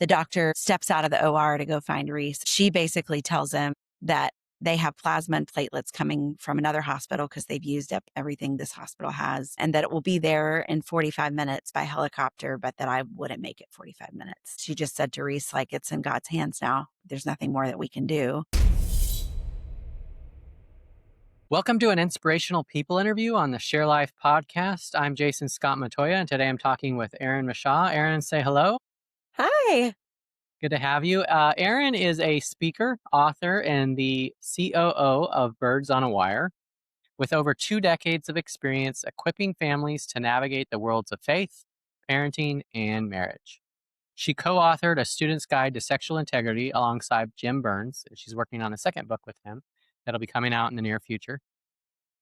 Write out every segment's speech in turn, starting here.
the doctor steps out of the OR to go find Reese. She basically tells him that they have plasma and platelets coming from another hospital because they've used up everything this hospital has, and that it will be there in 45 minutes by helicopter, but that I wouldn't make it 45 minutes. She just said to Reese, like, it's in God's hands now. There's nothing more that we can do. Welcome to an inspirational people interview on the Share Life podcast. I'm Jason Scott Montoya, and today I'm talking with Erin Mashaw. Erin, say hello. Hi. Good to have you. Erin is a speaker, author, and the COO of Birds on a Wire, with over 2 decades of experience equipping families to navigate the worlds of faith, parenting, and marriage. She co-authored A Student's Guide to Sexual Integrity alongside Jim Burns, and she's working on a second book with him that'll be coming out in the near future.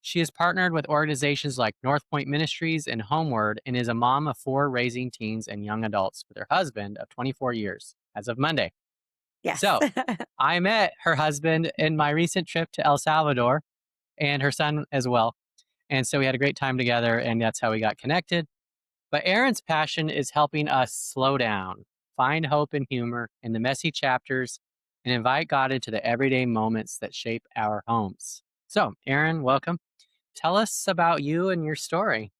She has partnered with organizations like North Point Ministries and Homeward and is a mom of 4 raising teens and young adults with her husband of 24 years as of Monday. Yes. So I met her husband in my recent trip to El Salvador and her son as well. And so we had a great time together, and that's how we got connected. But Erin's passion is helping us slow down, find hope and humor in the messy chapters, and invite God into the everyday moments that shape our homes. So, Erin, welcome. Tell us about you and your story.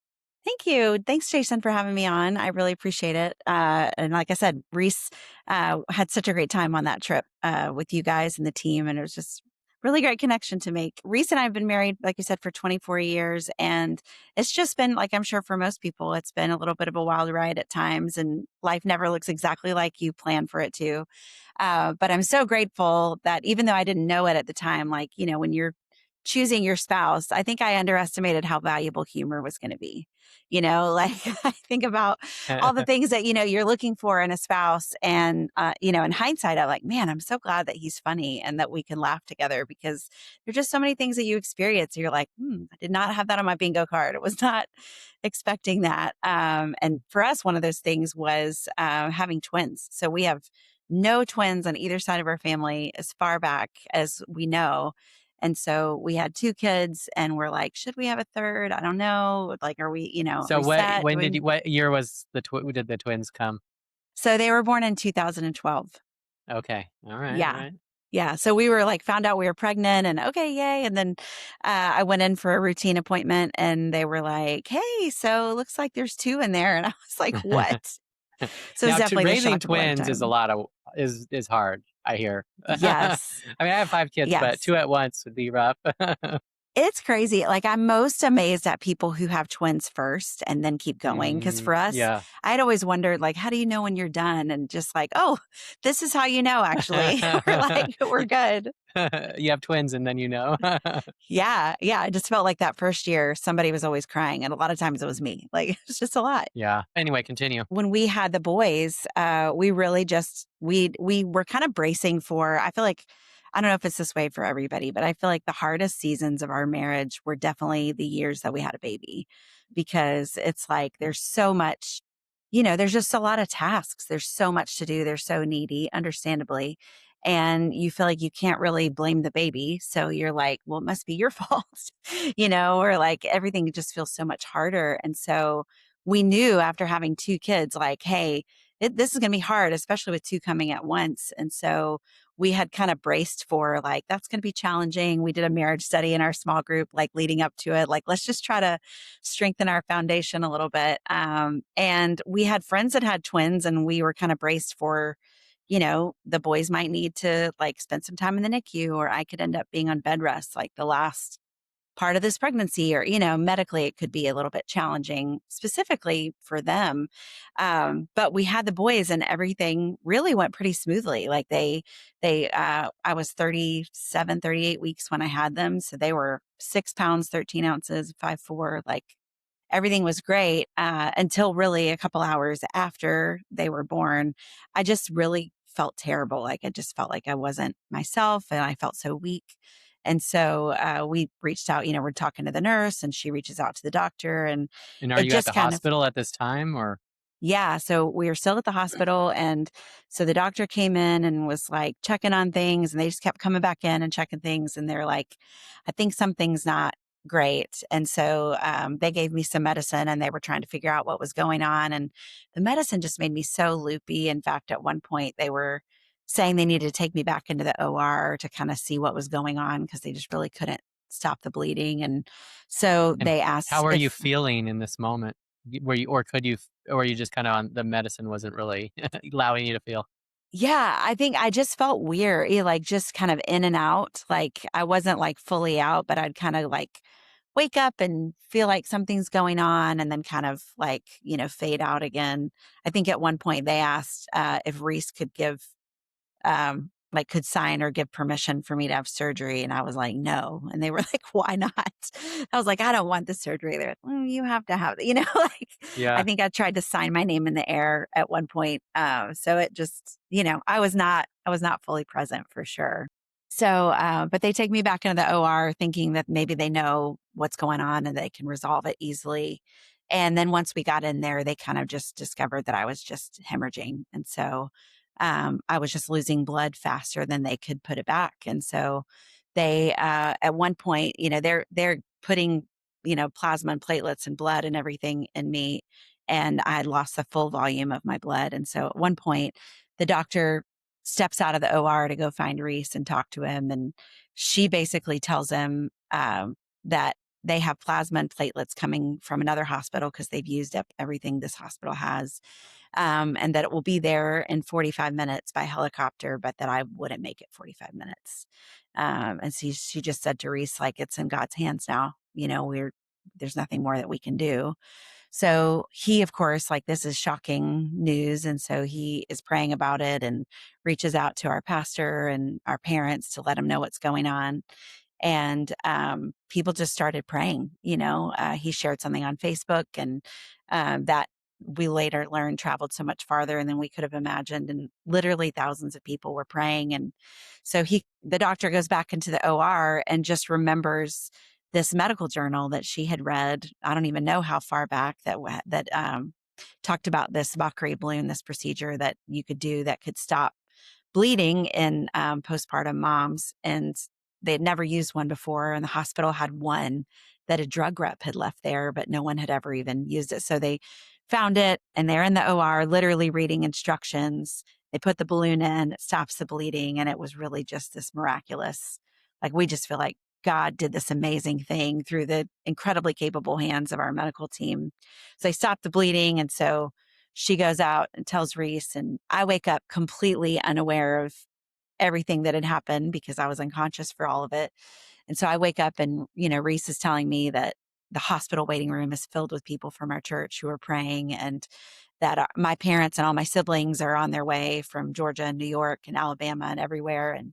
Thank you. Thanks, Jason, for having me on. I really appreciate it. And like I said, Reese had such a great time on that trip with you guys and the team. And it was just really great connection to make. Reese and I have been married, like you said, for 24 years. And it's just been, like I'm sure for most people, it's been a little bit of a wild ride at times. And life never looks exactly like you plan for it to. But I'm so grateful that even though I didn't know it at the time, like, you know, when you're choosing your spouse, I think I underestimated how valuable humor was going to be. You know, like I think about all the things that, you know, you're looking for in a spouse. And, you know, in hindsight, I'm like, man, I'm so glad that he's funny and that we can laugh together, because there's just so many things that you experience. You're like, I did not have that on my bingo card. It was not expecting that. And for us, one of those things was having twins. So we have no twins on either side of our family as far back as we know. And so we had 2 kids and we're like, should we have a third? I don't know. Like, are we, you know, So are we set? what year was did the twins come? So they were born in 2012. Okay. All right. Yeah. All right. Yeah. So we were like, found out we were pregnant and okay, yay. And then I went in for a routine appointment and they were like, hey, so it looks like there's 2 in there. And I was like, what? So it's Now, definitely the raising shock of a twins is a lifetime. lot of is hard, I hear. Yes. I mean, I have 5 kids, but Yes. 2 at once would be rough. It's crazy. Like, I'm most amazed at people who have twins first and then keep going. Because for us, Yeah. I'd always wondered, like, how do you know when you're done? And just like, oh, this is how you know, actually. We're like, we're good. You have twins and then you know. Yeah. Yeah. I just felt like that first year, somebody was always crying. And a lot of times it was me. Like, it's just a lot. Yeah. Anyway, continue. When we had the boys, we really just, we were kind of bracing for, I feel like, I don't know if it's this way for everybody, but I feel like the hardest seasons of our marriage were definitely the years that we had a baby, because it's like there's so much, you know, there's just a lot of tasks. There's so much to do. They're so needy, understandably. And you feel like you can't really blame the baby. So you're like, well, it must be your fault, you know, or like everything just feels so much harder. And so we knew after having 2 kids, like, hey, this is going to be hard, especially with 2 coming at once. And so we had kind of braced for like, that's going to be challenging. We did a marriage study in our small group, like leading up to it, like, let's just try to strengthen our foundation a little bit. And we had friends that had twins and we were kind of braced for, you know, the boys might need to like spend some time in the NICU, or I could end up being on bed rest like the last part of this pregnancy, or, you know, medically it could be a little bit challenging specifically for them. But we had the boys and everything really went pretty smoothly. Like I was 37, 38 weeks when I had them. So they were 6 pounds, 13 ounces, 5'4", like everything was great until really a couple hours after they were born. I just really felt terrible. Like I just felt like I wasn't myself and I felt so weak. And so we reached out, you know, we're talking to the nurse and she reaches out to the doctor, and And are it you at just the kind of, hospital at this time or? yeah. So we were still at the hospital. And so the doctor came in and was like checking on things, and they just kept coming back in and checking things. And they're like, I think something's not great. And so they gave me some medicine and they were trying to figure out what was going on. And the medicine just made me so loopy. In fact, at one point, they were saying they needed to take me back into the OR to kind of see what was going on because they just really couldn't stop the bleeding. And so And they how asked are you if, feeling in this moment? Were you, or could you, or were you just kind of on the medicine wasn't really allowing you to feel? yeah, I think I just felt weird, like just kind of in and out. Like I wasn't like fully out, but I'd kind of like wake up and feel like something's going on and then kind of like, fade out again. I think at one point they asked if Reese could give like could sign or give permission for me to have surgery. And I was like, no. And they were like, why not? I was like, I don't want the surgery. They're like, you have to have it. Like I Yeah. think I tried to sign my name in the air at one point. So it just, I was not fully present for sure. So, but they take me back into the OR thinking that maybe they know what's going on and they can resolve it easily. And then once we got in there, they kind of just discovered that I was just hemorrhaging. And so I was just losing blood faster than they could put it back. And so they, at one point, they're putting, plasma and platelets and blood and everything in me. And I had lost the full volume of my blood. And so at one point, the doctor steps out of the OR to go find Reese and talk to him. And she basically tells him that they have plasma and platelets coming from another hospital because they've used up everything this hospital has, and that it will be there in 45 minutes by helicopter, but that I wouldn't make it 45 minutes. And she just said to Reese, like, it's in God's hands now. There's nothing more that we can do. So he, of course, like this is shocking news. And so he is praying about it and reaches out to our pastor and our parents to let them know what's going on. And people just started praying. He shared something on Facebook, and that we later learned traveled so much farther than we could have imagined. And literally thousands of people were praying. And so the doctor goes back into the OR and just remembers this medical journal that she had read. I don't even know how far back that talked about this Bakri balloon, this procedure that you could do that could stop bleeding in postpartum moms. And they had never used one before. And the hospital had one that a drug rep had left there, but no one had ever even used it. So they found it and they're in the OR, literally reading instructions. They put the balloon in, it stops the bleeding. And it was really just this miraculous, like we just feel like God did this amazing thing through the incredibly capable hands of our medical team. So they stopped the bleeding. And so she goes out and tells Reese, and I wake up completely unaware of everything that had happened because I was unconscious for all of it. And so I wake up and, Reese is telling me that the hospital waiting room is filled with people from our church who are praying, and that my parents and all my siblings are on their way from Georgia and New York and Alabama and everywhere. And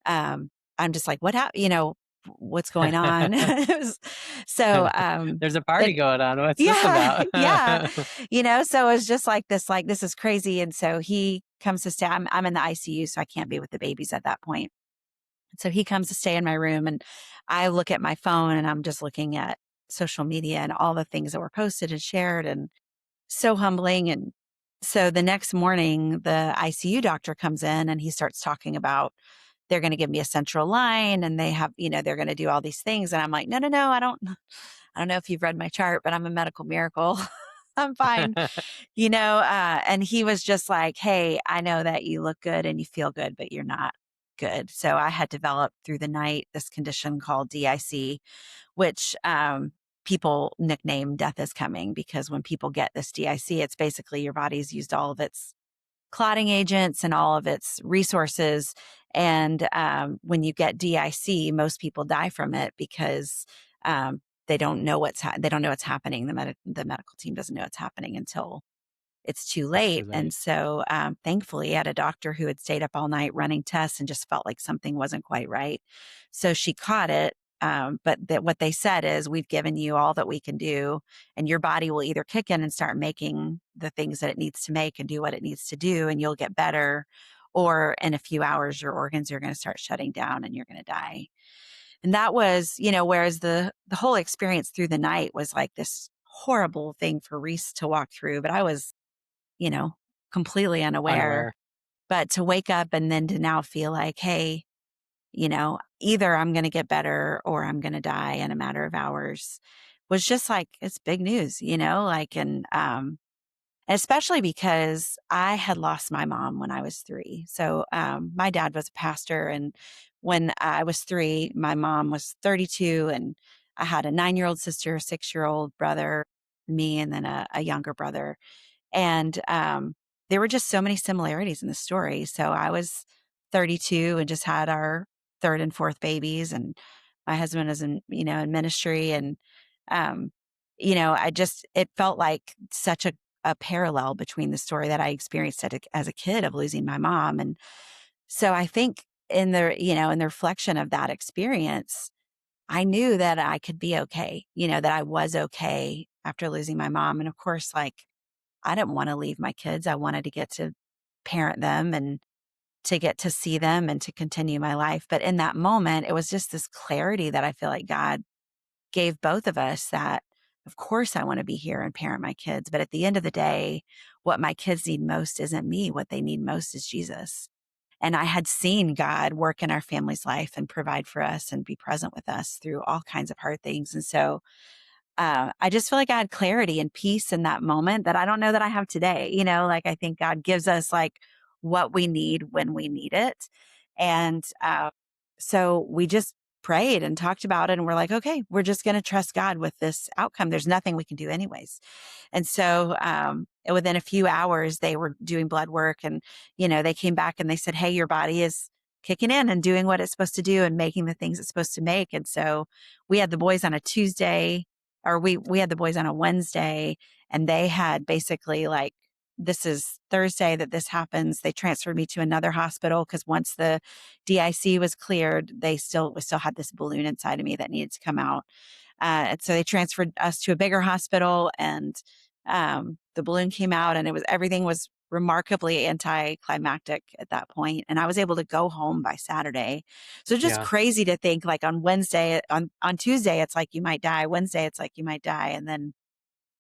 I'm just like, what happened? What's going on? So There's a party it, going on. What's this yeah, about? yeah. So it's just like, this is crazy. And so he comes to stay. I'm in the ICU, so I can't be with the babies at that point. And so he comes to stay in my room, and I look at my phone and I'm just looking at social media and all the things that were posted and shared, and so humbling. And so the next morning, the ICU doctor comes in and he starts talking about they're going to give me a central line and they have, they're going to do all these things. And I'm like, no, no, no, I don't know if you've read my chart, but I'm a medical miracle. I'm fine. And he was just like, hey, I know that you look good and you feel good, but you're not good. So I had developed through the night this condition called DIC, which people nickname death is coming, because when people get this DIC, it's basically your body's used all of its clotting agents and all of its resources. And when you get DIC, most people die from it because they don't know they don't know what's happening. The medical team doesn't know what's happening until it's too It's too late. late. And so thankfully, I had a doctor who had stayed up all night running tests and just felt like something wasn't quite right. So she caught it. But what they said is, we've given you all that we can do, and your body will either kick in and start making the things that it needs to make and do what it needs to do, and you'll get better. Or in a few hours, your organs are going to start shutting down and you're going to die. And that was, whereas the whole experience through the night was like this horrible thing for Reese to walk through, but I was, you know, completely unaware. Unaware. But to wake up and then to now feel like, hey, either I'm going to get better or I'm going to die in a matter of hours was just like, it's big news, like, and especially because I had lost my mom when I was 3. So, my dad was a pastor. And when I was 3, my mom was 32. And I had a 9-year-old sister, a 6-year-old brother, me, and then a younger brother. And there were just so many similarities in the story. So I was 32 and just had our third and fourth babies, and my husband is in ministry. And I just, it felt like such a parallel between the story that I experienced as a kid of losing my mom. And so I think in the reflection of that experience, I knew that I could be okay, that I was okay after losing my mom. And of course, like, I didn't want to leave my kids. I wanted to get to parent them and to get to see them and to continue my life. But in that moment, it was just this clarity that I feel like God gave both of us, that, of course, I want to be here and parent my kids. But at the end of the day, what my kids need most isn't me. What they need most is Jesus. And I had seen God work in our family's life and provide for us and be present with us through all kinds of hard things. And so I just feel like I had clarity and peace in that moment that I don't know that I have today. Like, I think God gives us like what we need when we need it. And so we just prayed and talked about it. And we're like, okay, we're just going to trust God with this outcome. There's nothing we can do, anyways. And so within a few hours, they were doing blood work, and, they came back and they said, hey, your body is kicking in and doing what it's supposed to do and making the things it's supposed to make. And so we had the boys on a Tuesday, or we had the boys on a Wednesday, and they had basically like, this is Thursday that this happens. They transferred me to another hospital because once the DIC was cleared, we still had this balloon inside of me that needed to come out. And so they transferred us to a bigger hospital, and the balloon came out, and everything was remarkably anticlimactic at that point. And I was able to go home by Saturday. So just Yeah. crazy to think, like, on Tuesday, it's like you might die. Wednesday, it's like you might die. And then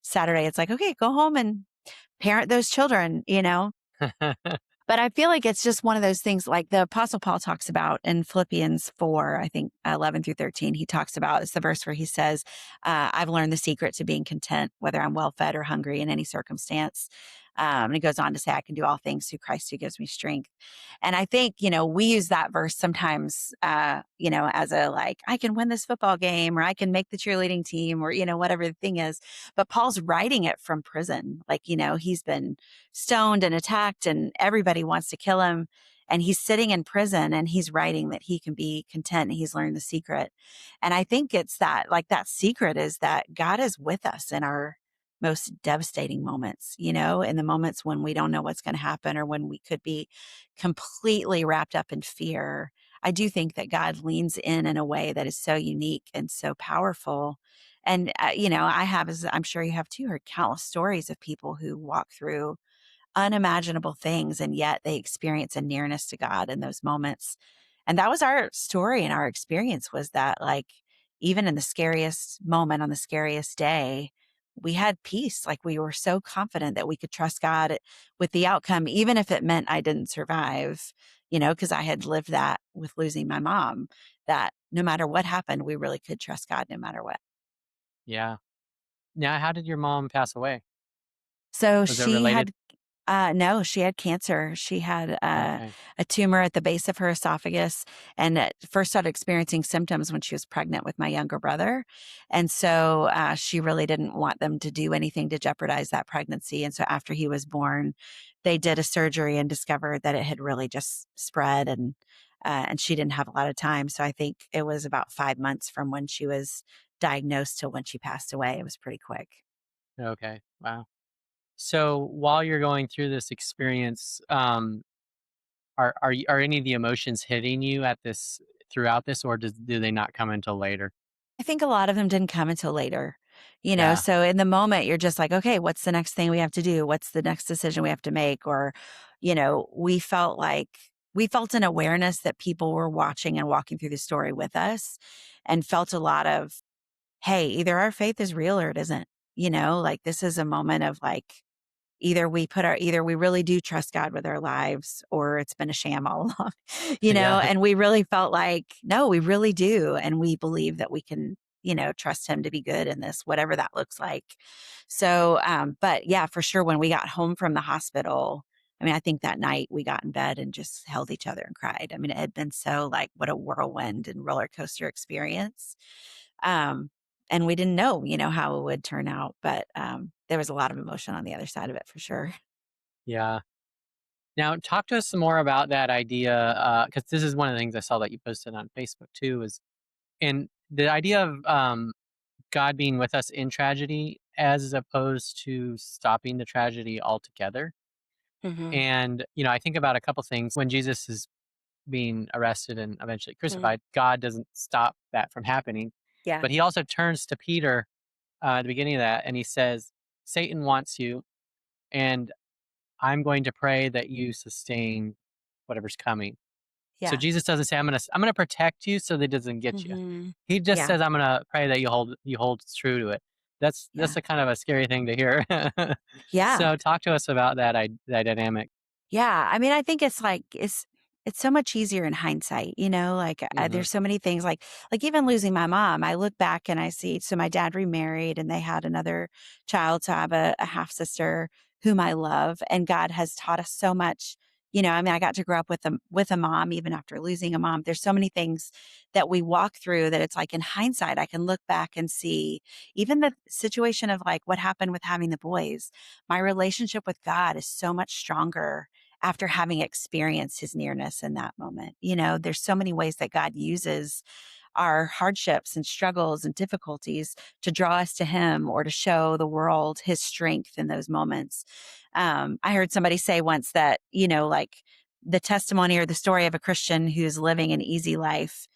Saturday, it's like, okay, go home and parent those children. But I feel like it's just one of those things, like the Apostle Paul talks about in Philippians 4, I think 11 through 13. He talks about, it's the verse where he says, I've learned the secret to being content, whether I'm well fed or hungry in any circumstance. And he goes on to say, I can do all things through Christ who gives me strength. And I think, we use that verse sometimes, as a, like, I can win this football game, or I can make the cheerleading team, or, whatever the thing is. But Paul's writing it from prison. Like, he's been stoned and attacked, and everybody wants to kill him. And he's sitting in prison, and he's writing that he can be content, and he's learned the secret. And I think it's that, like, that secret is that God is with us in our most devastating moments, in the moments when we don't know what's going to happen, or when we could be completely wrapped up in fear. I do think that God leans in a way that is so unique and so powerful. And, I have, as I'm sure you have too, heard countless stories of people who walk through unimaginable things, and yet they experience a nearness to God in those moments. And that was our story, and our experience was that, like, even in the scariest moment on the scariest day, we had peace. Like, we were so confident that we could trust God with the outcome, even if it meant I didn't survive, because I had lived that with losing my mom, that no matter what happened, we really could trust God no matter what. Yeah. Now, how did your mom pass away? So Was it she related? had no, she had cancer. She had Okay. a tumor at the base of her esophagus, and first started experiencing symptoms when she was pregnant with my younger brother. And so she really didn't want them to do anything to jeopardize that pregnancy. And so after he was born, they did a surgery and discovered that it had really just spread, and she didn't have a lot of time. So I think it was about 5 months from when she was diagnosed till when she passed away. It was pretty quick. Okay. Wow. So while you're going through this experience, are any of the emotions hitting you at this throughout this, or do they not come until later? I think a lot of them didn't come until later, Yeah. so in the moment, you're just like, okay, what's the next thing we have to do? What's the next decision we have to make? Or, we felt an awareness that people were watching and walking through the story with us, and felt a lot of, hey, either our faith is real or it isn't, like, this is a moment of, like, either we really do trust God with our lives or it's been a sham all along, you know, Yeah. and we really felt like, no, we really do. And we believe that we can, trust him to be good in this, whatever that looks like. So, but yeah, for sure, when we got home from the hospital, I mean, I think that night we got in bed and just held each other and cried. I mean, it had been so like what a whirlwind and roller coaster experience. Um, and we didn't know, how it would turn out, but there was a lot of emotion on the other side of it for sure. Yeah. Now, talk to us some more about that idea, because this is one of the things I saw that you posted on Facebook too. Is and the idea of God being with us in tragedy, as opposed to stopping the tragedy altogether. Hmm. And I think about a couple things when Jesus is being arrested and eventually Hmm. crucified. God doesn't stop that from happening, Yeah. but he also turns to Peter at the beginning of that, and he says, "Satan wants you, and I'm going to pray that you sustain whatever's coming." So Yeah. Jesus doesn't say, I'm gonna protect you so that it doesn't get you." Hmm. He just Yeah. says, "I'm gonna pray that you hold true to it." That's Yeah. a kind of a scary thing to hear. Yeah. So talk to us about that dynamic. Yeah, I mean, I think it's like it's so much easier in hindsight, like Mhm. there's so many things like even losing my mom. I look back and I see so my dad remarried and they had another child. So I have a half sister whom I love, and God has taught us so much. I mean, I got to grow up with a mom even after losing a mom. There's so many things that we walk through that it's like in hindsight, I can look back and see even the situation of like what happened with having the boys. My relationship with God is so much stronger after having experienced his nearness in that moment. There's so many ways that God uses our hardships and struggles and difficulties to draw us to him or to show the world his strength in those moments. I heard somebody say once that, like the testimony or the story of a Christian who's living an easy life,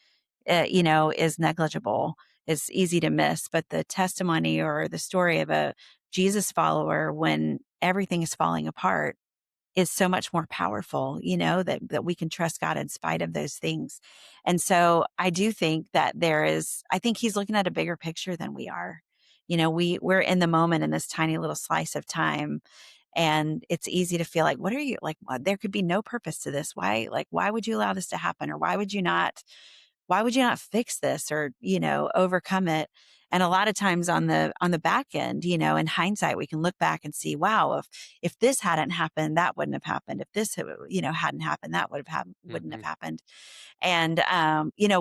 is negligible. It's easy to miss, but the testimony or the story of a Jesus follower when everything is falling apart is so much more powerful, that we can trust God in spite of those things. And so I do think that I think he's looking at a bigger picture than we are. We're in the moment in this tiny little slice of time. And it's easy to feel like, what are you like? There could be no purpose to this. Why would you allow this to happen? Or why would you not fix this or, overcome it? And a lot of times on the back end, in hindsight, we can look back and see, wow, if this hadn't happened, that wouldn't have happened. If this, hadn't happened, that wouldn't have Mhm. happened. And,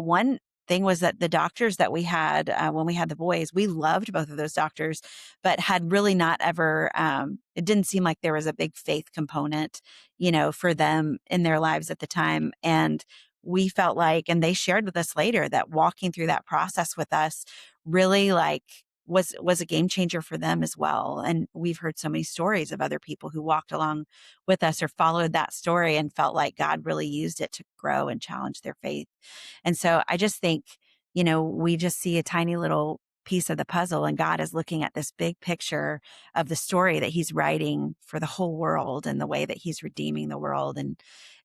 one thing was that the doctors that we had when we had the boys, we loved both of those doctors, but had really not ever, it didn't seem like there was a big faith component, for them in their lives at the time. And we felt like, and they shared with us later that walking through that process with us really like was a game changer for them as well. And we've heard so many stories of other people who walked along with us or followed that story and felt like God really used it to grow and challenge their faith. And so I just think, we just see a tiny little piece of the puzzle and God is looking at this big picture of the story that he's writing for the whole world and the way that he's redeeming the world.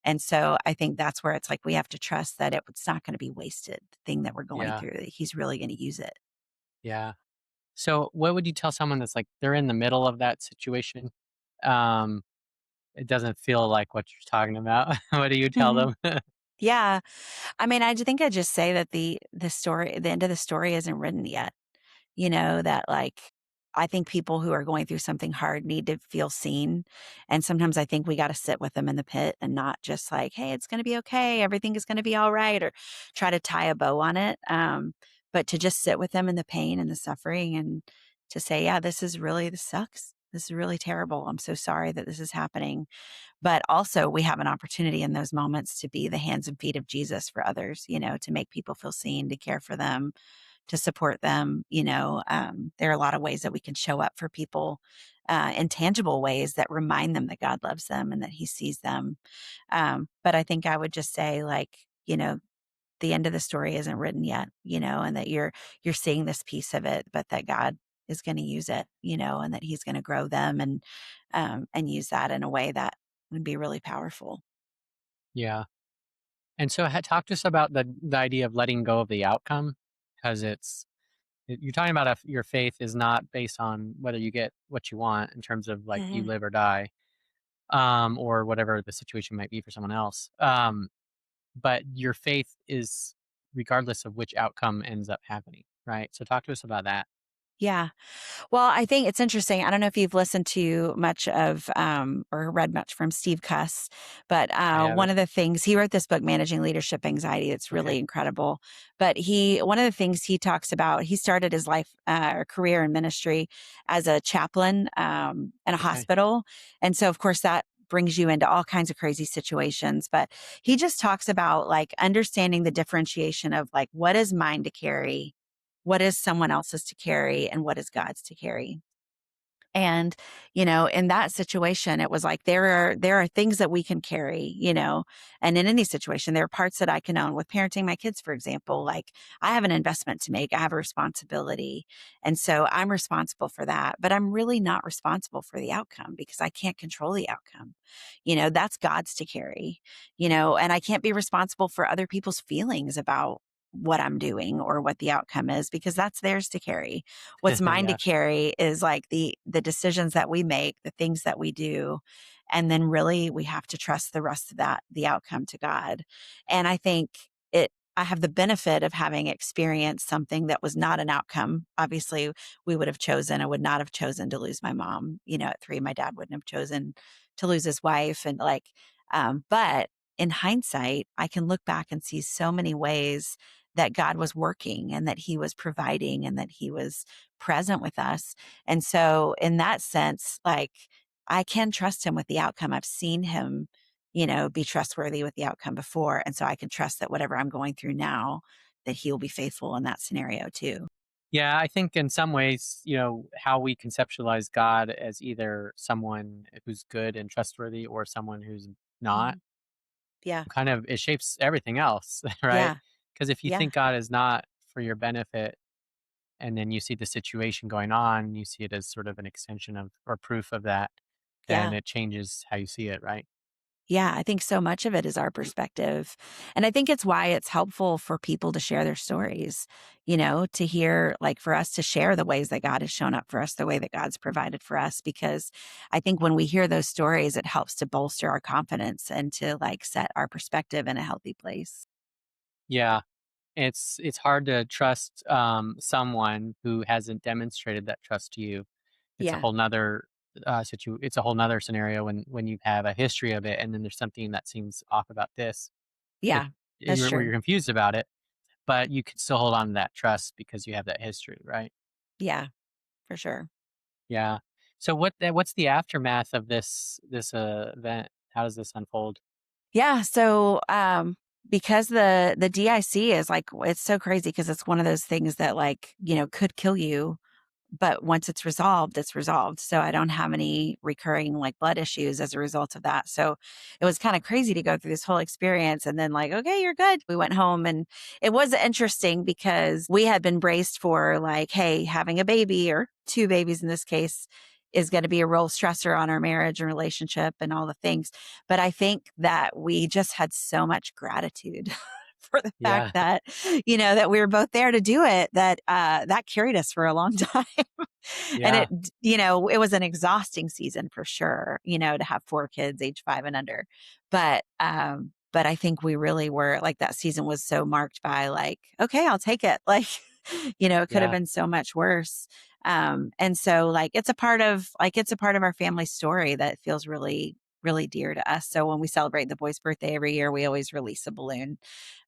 And so I think that's where it's like we have to trust that it's not going to be wasted, the thing that we're going Yeah. through, that he's really going to use it. Yeah. So what would you tell someone that's like they're in the middle of that situation? Um, it doesn't feel like what you're talking about. What do you tell Mhm. them? Yeah. I mean, I just say that the end of the story isn't written yet. That like, I think people who are going through something hard need to feel seen. And sometimes I think we got to sit with them in the pit and not just like, hey, it's going to be okay. Everything is going to be all right. Or try to tie a bow on it. But to just sit with them in the pain and the suffering and to say, yeah, this sucks. This is really terrible. I'm so sorry that this is happening. But also, we have an opportunity in those moments to be the hands and feet of Jesus for others, to make people feel seen, to care for them, to support them. There are a lot of ways that we can show up for people in tangible ways that remind them that God loves them and that he sees them. But I think I would just say, like, the end of the story isn't written yet, and that you're seeing this piece of it, but that God is going to use it, and that he's going to grow them and use that in a way that would be really powerful. Yeah. And so talk to us about the idea of letting go of the outcome, because You're talking about if your faith is not based on whether you get what you want in terms of like you Mhm. live or die, or whatever the situation might be for someone else. But your faith is regardless of which outcome ends up happening, right? So talk to us about that. Yeah. Well, I think it's interesting. I don't know if you've listened to much of or read much from Steve Cuss, but I one haven't. of the things he wrote this book, Managing Leadership Anxiety. It's Okay. really incredible. But one of the things he talks about, he started his life or career in ministry as a chaplain in a Okay. hospital, and so of course that brings you into all kinds of crazy situations. But he just talks about like understanding the differentiation of like what is mine to carry, what is someone else's to carry, and what is God's to carry. And, in that situation, it was like there are things that we can carry, and in any situation, there are parts that I can own. With parenting my kids, for example, like I have an investment to make, I have a responsibility. And so I'm responsible for that, but I'm really not responsible for the outcome because I can't control the outcome. That's God's to carry, and I can't be responsible for other people's feelings about what I'm doing or what the outcome is because that's theirs to carry. What's mine to Yeah. carry is like the decisions that we make, the things that we do, and then really we have to trust the rest of that, the outcome to God. And I think I have the benefit of having experienced something that was not an outcome. Obviously, I would not have chosen to lose my mom, at 3. My dad wouldn't have chosen to lose his wife. And like, but in hindsight, I can look back and see so many ways that God was working and that he was providing and that he was present with us. And so in that sense, like I can trust him with the outcome. I've seen him, be trustworthy with the outcome before. And so I can trust that whatever I'm going through now, that he'll be faithful in that scenario too. Yeah, I think in some ways, how we conceptualize God as either someone who's good and trustworthy or someone who's not, Mhm. Yeah. kind of it shapes everything else, right? Yeah. Because if you Yeah. think God is not for your benefit and then you see the situation going on, you see it as sort of an extension of or proof of that, then Yeah. it changes how you see it, right? Yeah, I think so much of it is our perspective. And I think it's why it's helpful for people to share their stories, to hear, like for us to share the ways that God has shown up for us, the way that God's provided for us. Because I think when we hear those stories, it helps to bolster our confidence and to like set our perspective in a healthy place. Yeah. It's hard to trust someone who hasn't demonstrated that trust to you. It's a Yeah. whole nother it's a whole nother scenario when you have a history of it and then there's something that seems off about this. It Yeah. That's where true. you're confused about it, but you can still hold on to that trust because you have that history, right? Yeah, for sure. Yeah. So what's the aftermath of this event? How does this unfold? Yeah. So, because the DIC is like, it's so crazy because it's one of those things that like, could kill you. But once it's resolved, it's resolved. So I don't have any recurring like blood issues as a result of that. So it was kind of crazy to go through this whole experience and then like, okay, you're good. We went home and it was interesting because we had been braced for like, hey, having a baby or 2 babies in this case is going to be a real stressor on our marriage and relationship and all the things. But I think that we just had so much gratitude for the fact Yeah. that, that we were both there to do it, that that carried us for a long time. And Yeah. it was an exhausting season for sure, to have 4 kids, age 5 and under. But I think we really were like that season was so marked by like, okay, I'll take it. Like, it could have Yeah. been so much worse. And so like it's a part of our family story that feels really, really dear to us. So when we celebrate the boy's birthday every year, we always release a balloon.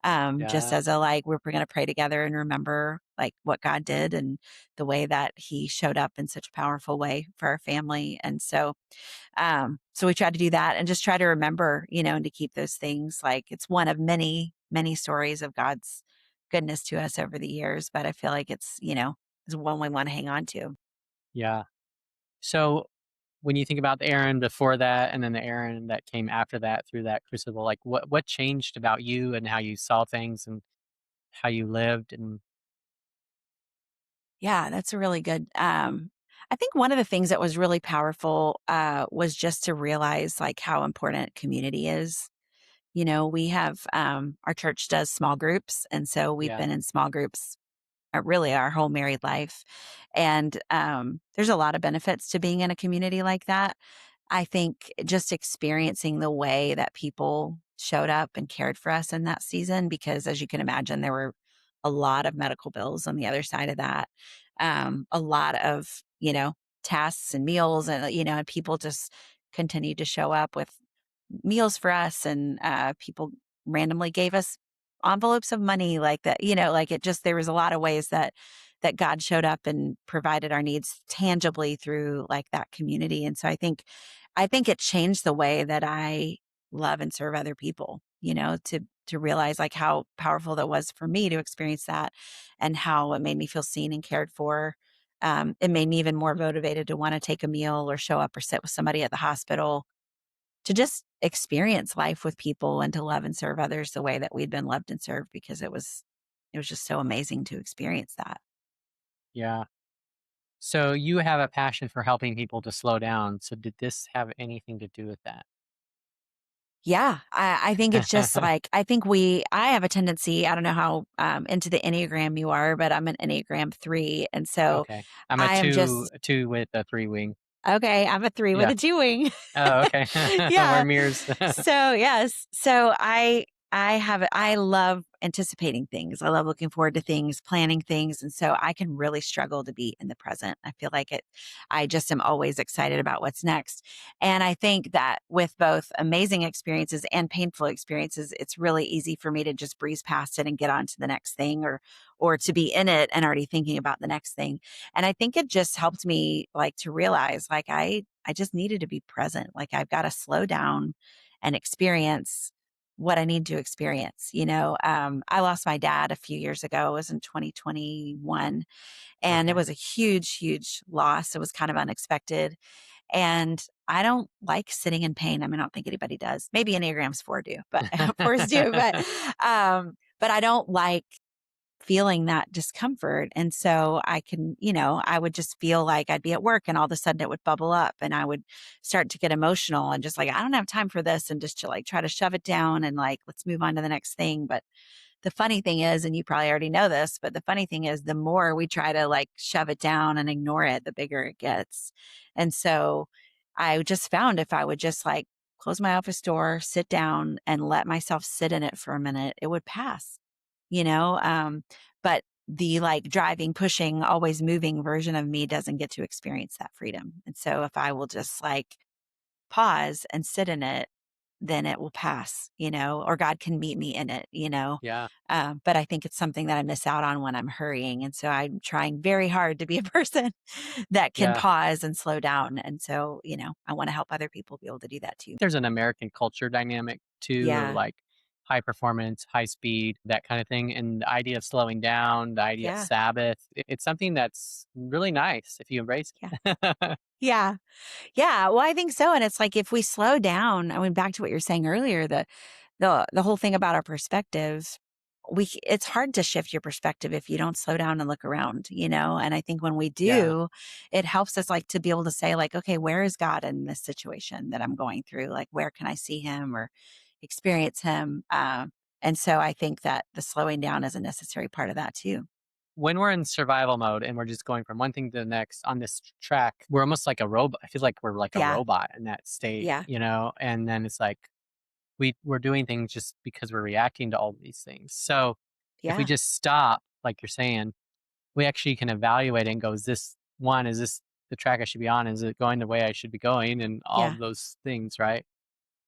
Just Yeah. as a like, we're going to pray together and remember like what God did and the way that he showed up in such a powerful way for our family. And so we try to do that and just try to remember, and to keep those things like it's one of many, many stories of God's goodness to us over the years. But I feel like it's one we want to hang on to. Yeah. So when you think about the Aaron before that and then the Aaron that came after that through that crucible, like what changed about you and how you saw things and how you lived and Yeah, that's a really good. I think one of the things that was really powerful was just to realize like how important community is. We have our church does small groups, and so we've yeah. been in small groups really our whole married life. And there's a lot of benefits to being in a community like that. I think just experiencing the way that people showed up and cared for us in that season, because as you can imagine, there were a lot of medical bills on the other side of that. A lot of, tasks and meals, and, and people just continued to show up with meals for us, and people randomly gave us envelopes of money like that, like it just, there was a lot of ways that God showed up and provided our needs tangibly through like that community. And so I think it changed the way that I love and serve other people, to realize like how powerful that was for me to experience that, and how it made me feel seen and cared for. It made me even more motivated to want to take a meal or show up or sit with somebody at the hospital, to just experience life with people and to love and serve others the way that we'd been loved and served, because it was just so amazing to experience that. Yeah. So you have a passion for helping people to slow down. So did this have anything to do with that? Yeah, I think it's just like, I have a tendency, I don't know how into the Enneagram you are, but I'm an Enneagram 3. And so Okay. I'm a I am just, a 2 with a 3 wing. okay, I'm a 3 with Yeah. a 2 wing. Oh, okay. We're Yeah. mirrors. So, yes. So I love anticipating things. I love looking forward to things, planning things, and so I can really struggle to be in the present. I feel like I just am always excited about what's next. And I think that with both amazing experiences and painful experiences, it's really easy for me to just breeze past it and get on to the next thing, or to be in it and already thinking about the next thing. And I think it just helped me like to realize like I just needed to be present. Like I've got to slow down and experience what I need to experience. I lost my dad a few years ago. It was in 2021, and it Okay. was a huge, huge loss. It was kind of unexpected. And I don't like sitting in pain. I mean, I don't think anybody does. Maybe Enneagrams 4 do, but 4s do. But I don't like feeling that discomfort. And so I would just feel like I'd be at work and all of a sudden it would bubble up and I would start to get emotional and just like, I don't have time for this. And just to like try to shove it down and like, let's move on to the next thing. But the funny thing is, and you probably already know this, but the funny thing is the more we try to like shove it down and ignore it, the bigger it gets. And so I just found if I would just like close my office door, sit down and let myself sit in it for a minute, it would pass, you know? But the like driving, pushing, always moving version of me doesn't get to experience that freedom. And so if I will just like pause and sit in it, then it will pass, or God can meet me in it. Yeah. But I think it's something that I miss out on when I'm hurrying. And so I'm trying very hard to be a person that can Yeah. pause and slow down. And so, I want to help other people be able to do that too. There's an American culture dynamic too of Yeah. like high performance, high speed, that kind of thing. And the idea of slowing down, the idea of Yeah. Sabbath, it's something that's really nice if you embrace Yeah. it. Yeah. Yeah. Well, I think so. And it's like if we slow down, I mean, back to what you're saying earlier, the whole thing about our perspective, it's hard to shift your perspective if you don't slow down and look around. And I think when we Yeah. do, it helps us like to be able to say like, okay, where is God in this situation that I'm going through? Like, where can I see him or experience him? And so I think that the slowing down is a necessary part of that too. When we're in survival mode and we're just going from one thing to the next on this track, we're almost like a robot. I feel like we're like a Yeah. robot in that state, Yeah. And then it's like we're doing things just because we're reacting to all these things. So if we Yeah. just stop, like you're saying, we actually can evaluate it and go, is this the track I should be on? Is it going the way I should be going? And all Yeah. of those things, right?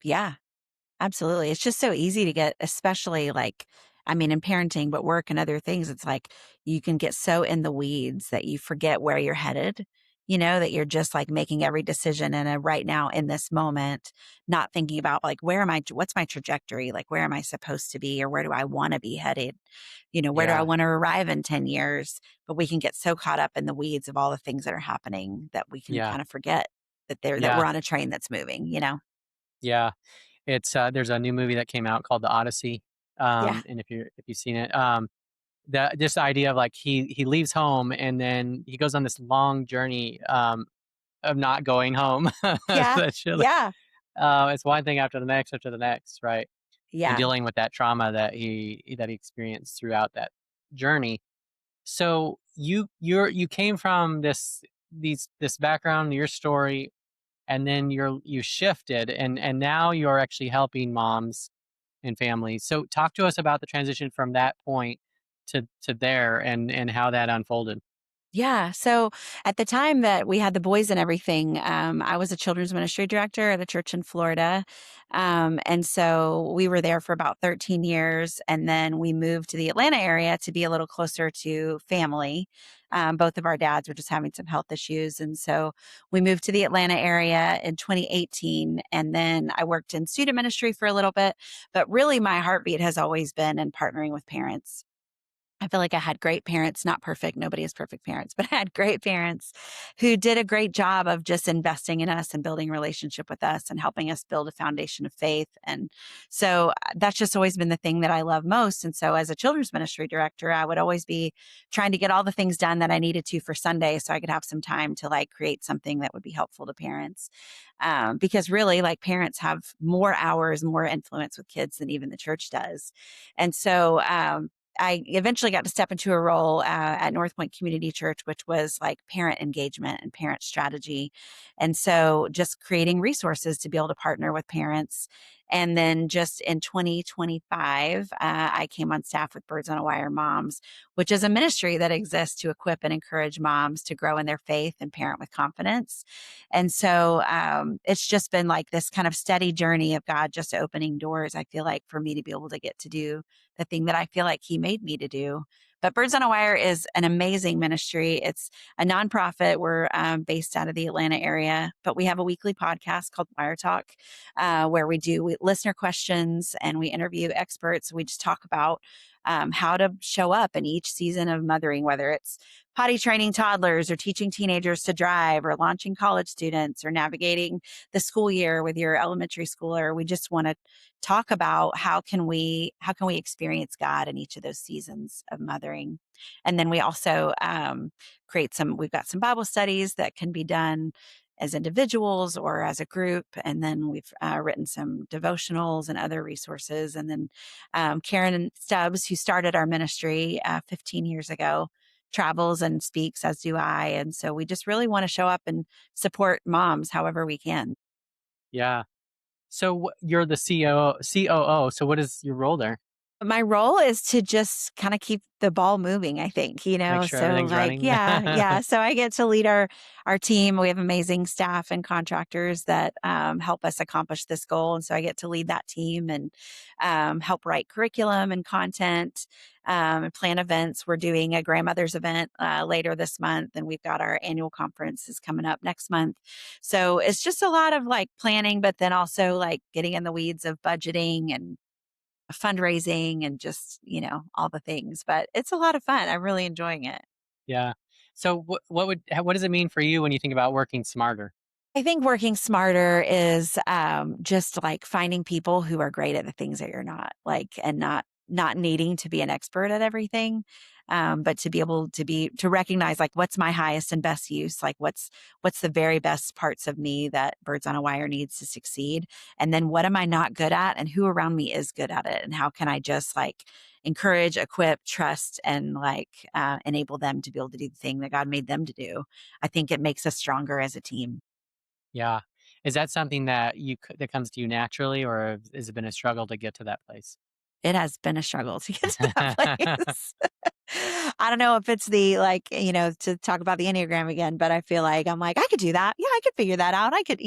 Yeah. Absolutely. It's just so easy to get, especially like, I mean, in parenting, but work and other things, it's like you can get so in the weeds that you forget where you're headed, that you're just like making every decision in a right now in this moment, not thinking about like, what's my trajectory? Like, where am I supposed to be or where do I want to be headed? Where do I Yeah. want to arrive in 10 years? But we can get so caught up in the weeds of all the things that are happening that we can Yeah. kind of forget that Yeah. we're on a train that's moving. Yeah. It's there's a new movie that came out called The Odyssey. Yeah. And if you've seen it, the this idea of like he leaves home and then he goes on this long journey of not going home. Yeah. That's really Yeah. it's one thing after the next, right? And Yeah. dealing with that trauma that he experienced throughout that journey. So you came from this background, your story, and then you shifted, and now you're actually helping moms and families. So talk to us about the transition from that point to there, and how that unfolded. Yeah. So at the time that we had the boys and everything, I was a children's ministry director at a church in Florida. And so we were there for about 13 years. And then we moved to the Atlanta area to be a little closer to family. Both of our dads were just having some health issues. And so we moved to the Atlanta area in 2018. And then I worked in student ministry for a little bit. But really, my heartbeat has always been in partnering with parents. I feel like I had great parents, not perfect. Nobody has perfect parents, but I had great parents who did a great job of just investing in us and building a relationship with us and helping us build a foundation of faith. And so that's just always been the thing that I love most. And so as a children's ministry director, I would always be trying to get all the things done that I needed to for Sunday so I could have some time to like create something that would be helpful to parents. Because really, like parents have more hours, more influence with kids than even the church does. And so, I eventually got to step into a role at North Point Community Church, which was like parent engagement and parent strategy. And so just creating resources to be able to partner with parents. And then just in 2025, I came on staff with Birds on a Wire Moms, which is a ministry that exists to equip and encourage moms to grow in their faith and parent with confidence. And so it's just been like this kind of steady journey of God just opening doors, I feel like, for me to be able to get to do the thing that I feel like he made me to do. But Birds on a Wire is an amazing ministry. It's a nonprofit. We're based out of the Atlanta area, but we have a weekly podcast called Wire Talk, where we do listener questions and we interview experts. We just talk about how to show up in each season of mothering, whether it's potty training toddlers or teaching teenagers to drive or launching college students or navigating the school year with your elementary schooler. We just want to talk about how can we experience God in each of those seasons of mothering. And then we also we've got some Bible studies that can be done as individuals or as a group. And then we've written some devotionals and other resources. And then Karen Stubbs, who started our ministry 15 years ago, travels and speaks, as do I. And so we just really want to show up and support moms however we can. Yeah. So you're the COO. So what is your role there? My role is to just kind of keep the ball moving, I think, Make sure So everything's like, running. yeah, yeah. So I get to lead our team. We have amazing staff and contractors that help us accomplish this goal. And so I get to lead that team and help write curriculum and content and plan events. We're doing a grandmother's event later this month, and we've got our annual conference is coming up next month. So it's just a lot of like planning, but then also like getting in the weeds of budgeting and fundraising and just, all the things. But it's a lot of fun. I'm really enjoying it. Yeah. So what does it mean for you when you think about working smarter? I think working smarter is just like finding people who are great at the things that you're not, like, and not needing to be an expert at everything, but to be able to recognize like what's my highest and best use, like what's the very best parts of me that Birds on a Wire needs to succeed, and then what am I not good at, and who around me is good at it, and how can I just like encourage, equip, trust, and like enable them to be able to do the thing that God made them to do. I think it makes us stronger as a team. Yeah. Is that something that that comes to you naturally, or has it been a struggle to get to that place? It has been a struggle to get to that place. I don't know if it's the like, to talk about the Enneagram again, but I feel like I'm like, I could do that. Yeah, I could figure that out. I could,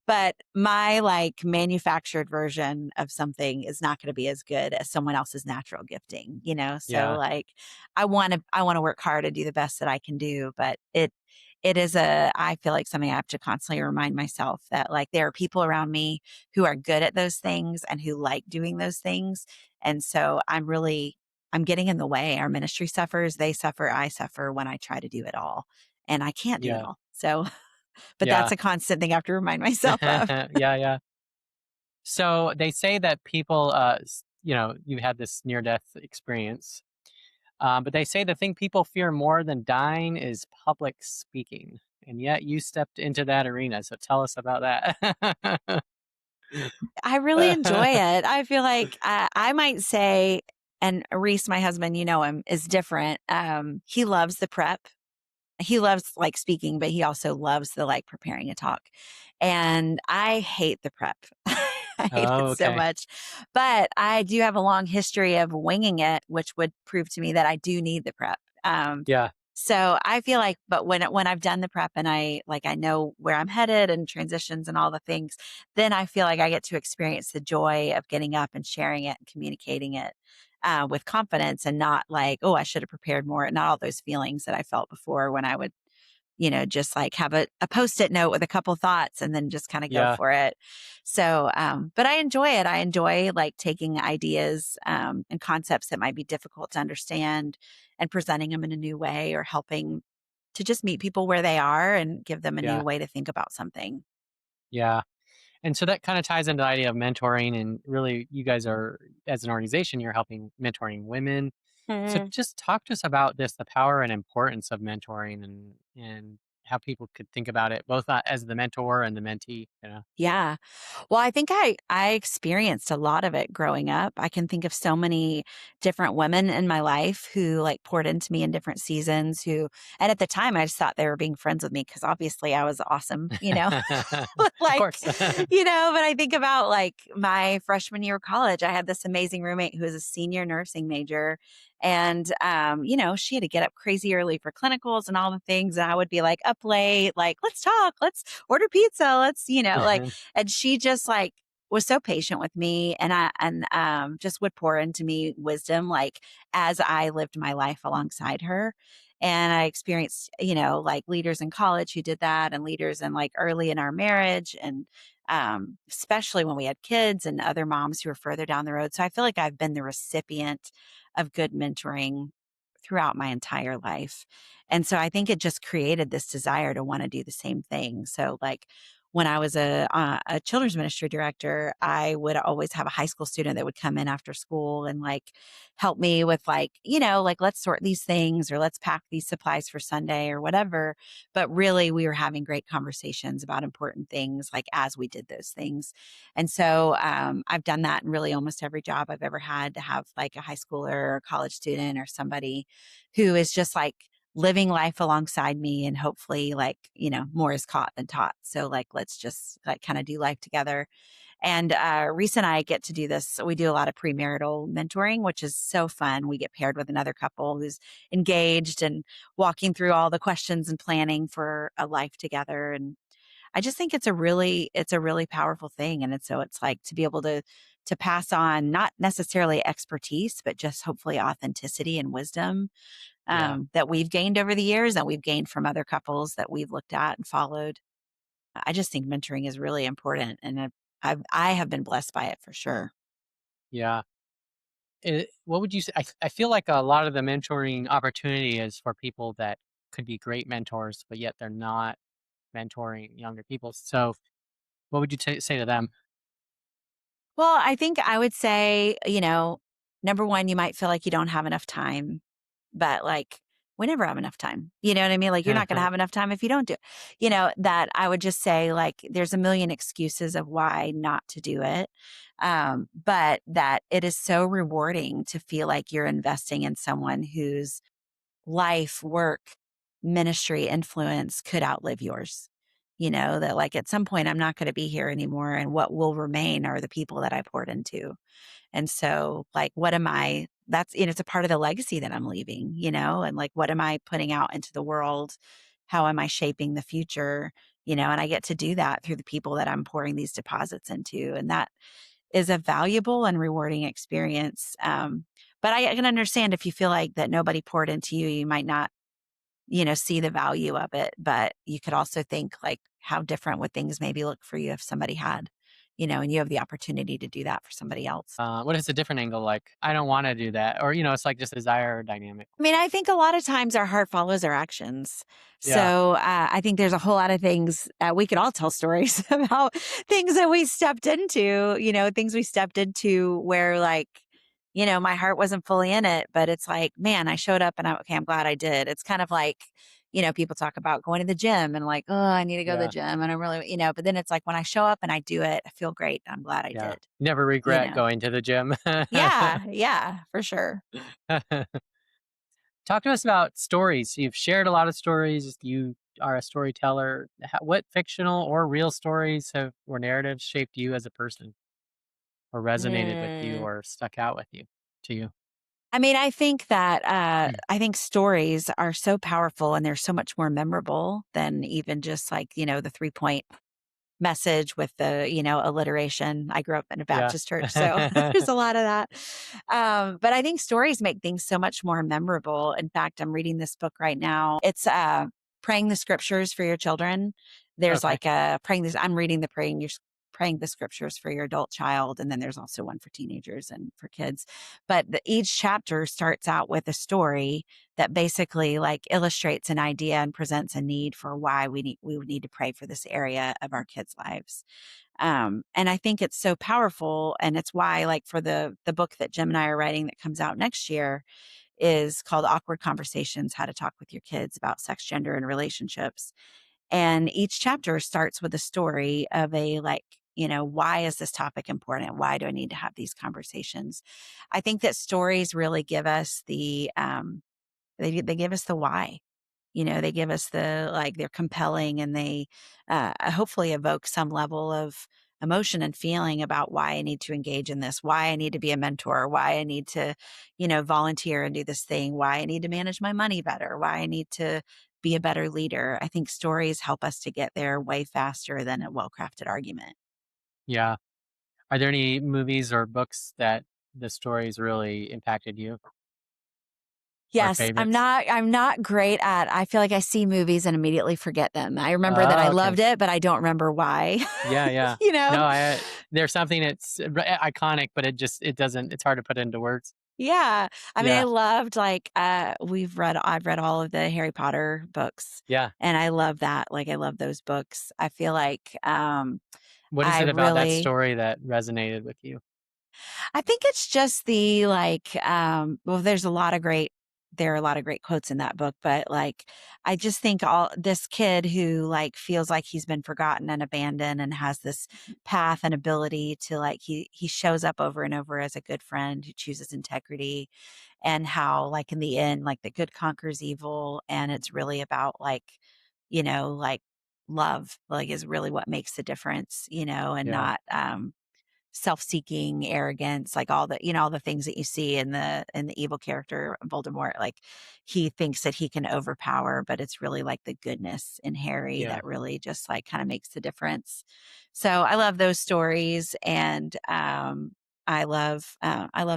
but my like manufactured version of something is not going to be as good as someone else's natural gifting. So Yeah. like I want to work hard to do the best that I can do, but it is I feel like something I have to constantly remind myself that like there are people around me who are good at those things and who like doing those things. And so I'm getting in the way. Our ministry suffers, they suffer, I suffer when I try to do it all. And I can't do it Yeah. all. So, but that's Yeah. a constant thing I have to remind myself of. Yeah, yeah. So they say that people, you've had this near death experience, but they say the thing people fear more than dying is public speaking. And yet you stepped into that arena. So tell us about that. I really enjoy it. I feel like I might say, And Reese, my husband, you know him, is different. He loves the prep. He loves like speaking, but he also loves the like preparing a talk. And I hate the prep. I hate it Oh, so okay. much. But I do have a long history of winging it, which would prove to me that I do need the prep. Yeah. So I feel like, but when I've done the prep and I know where I'm headed and transitions and all the things, then I feel like I get to experience the joy of getting up and sharing it and communicating it with confidence and not like, oh, I should have prepared more. Not all those feelings that I felt before when I would, just like have a post-it note with a couple thoughts and then just kind of go Yeah. for it. So, but I enjoy it. I enjoy like taking ideas and concepts that might be difficult to understand and presenting them in a new way or helping to just meet people where they are and give them a new Yeah. way to think about something. Yeah. And so that kind of ties into the idea of mentoring, and really you guys are, as an organization, you're helping mentoring women. So Mhm. just talk to us about this, the power and importance of mentoring, and how people could think about it both as the mentor and the mentee, you know. Yeah. Well, I think I experienced a lot of it growing up. I can think of so many different women in my life who like poured into me in different seasons who and at the time I just thought they were being friends with me because obviously I was awesome. Of Like, course. but I think about like my freshman year of college, I had this amazing roommate who was a senior nursing major. And, she had to get up crazy early for clinicals and all the things. And I would be like up late, like, let's talk, let's order pizza, and she just like was so patient with me and just would pour into me wisdom, like as I lived my life alongside her. And I experienced, like leaders in college who did that and leaders in like early in our marriage and especially when we had kids and other moms who were further down the road. So I feel like I've been the recipient of good mentoring throughout my entire life. And so I think it just created this desire to want to do the same thing. So like when I was a children's ministry director, I would always have a high school student that would come in after school and like help me with like let's sort these things or let's pack these supplies for Sunday or whatever. But really, we were having great conversations about important things like as we did those things. And so I've done that in really almost every job I've ever had to have like a high schooler or a college student or somebody who is just like living life alongside me and hopefully like more is caught than taught, so like let's just like kind of do life together. And Reese and I get to do this. We do a lot of premarital mentoring, which is so fun. We get paired with another couple who's engaged and walking through all the questions and planning for a life together. And I just think it's a really powerful thing. And it's like to be able to pass on not necessarily expertise, but just hopefully authenticity and wisdom Yeah. that we've gained over the years, that we've gained from other couples that we've looked at and followed. I just think mentoring is really important, and I have been blessed by it for sure. Yeah. What would you say? I feel like a lot of the mentoring opportunity is for people that could be great mentors, but yet they're not mentoring younger people. So what would you say to them? Well, I think I would say, number one, you might feel like you don't have enough time, but like we never have enough time. You know what I mean? Like you're not going to have enough time if you don't do it. That I would just say like there's a million excuses of why not to do it. But that it is so rewarding to feel like you're investing in someone whose life, work, ministry, influence could outlive yours. That like at some point I'm not going to be here anymore. And what will remain are the people that I poured into. And so, like, what am I? It's a part of the legacy that I'm leaving, and like, what am I putting out into the world? How am I shaping the future? And I get to do that through the people that I'm pouring these deposits into. And that is a valuable and rewarding experience. But I can understand if you feel like that nobody poured into you, you might not, see the value of it. But you could also think like, how different would things maybe look for you if somebody had, and you have the opportunity to do that for somebody else. What is a different angle? Like, I don't want to do that. Or, it's like just a desire dynamic. I mean, I think a lot of times our heart follows our actions. Yeah. So I think there's a whole lot of things we could all tell stories about things that we stepped into, things we stepped into where like, my heart wasn't fully in it, but it's like, man, I showed up and I'm glad I did. It's kind of like, people talk about going to the gym and like, oh, I need to go to the Yeah. gym. And I'm really, but then it's like when I show up and I do it, I feel great. I'm glad I Yeah. did, Never you regret know? going to the gym. Yeah. Yeah, for sure. Talk to us about stories. You've shared a lot of stories. You are a storyteller. What fictional or real stories have or narratives shaped you as a person, or resonated with you, Mm. or stuck out with you to you? I mean, I think that Mm. I think stories are so powerful and they're so much more memorable than even just like, the 3 point message with the, alliteration. I grew up in a Yeah. Baptist church, so there's a lot of that. But I think stories make things so much more memorable. In fact, I'm reading this book right now. It's Praying the Scriptures for Your Children. There's Okay. like a I'm reading the Praying the Scriptures for Your Adult Child, and then there's also one for teenagers and for kids. But each chapter starts out with a story that basically like illustrates an idea and presents a need for why we would need to pray for this area of our kids' lives. And I think it's so powerful, and it's why like for the book that Jim and I are writing that comes out next year is called Awkward Conversations: How to Talk with Your Kids About Sex, Gender, and Relationships. And each chapter starts with a story of a like, why is this topic important? Why do I need to have these conversations? I think that stories really give us they give us the why. They give us the like they're compelling, and they hopefully evoke some level of emotion and feeling about why I need to engage in this, why I need to be a mentor, why I need to, volunteer and do this thing, why I need to manage my money better, why I need to be a better leader. I think stories help us to get there way faster than a well-crafted argument. Yeah. Are there any movies or books that the stories really impacted you, or Yes, favorites? I'm not great at I feel like I see movies and immediately forget them. I remember that I Oh, okay. loved it, but I don't remember why. Yeah, yeah. you know? No, there's something that's iconic, but it doesn't. It's hard to put into words. Yeah. I mean, I Yeah, loved like I've read all of the Harry Potter books, yeah. and I love that. Like I love those books. I feel like What is I it about that really story that resonated with you? I think it's just the like well there are a lot of great quotes in that book, but like I just think all this kid who like feels like he's been forgotten and abandoned and has this path and ability to like he shows up over and over as a good friend who chooses integrity, and how like in the end like the good conquers evil, and it's really about like like love like is really what makes the difference, and Yeah, not self-seeking arrogance, like all the all the things that you see in the evil character Voldemort. Like he thinks that he can overpower, but it's really like the goodness in Harry yeah, that really just like kind of makes the difference. So I love those stories. And I love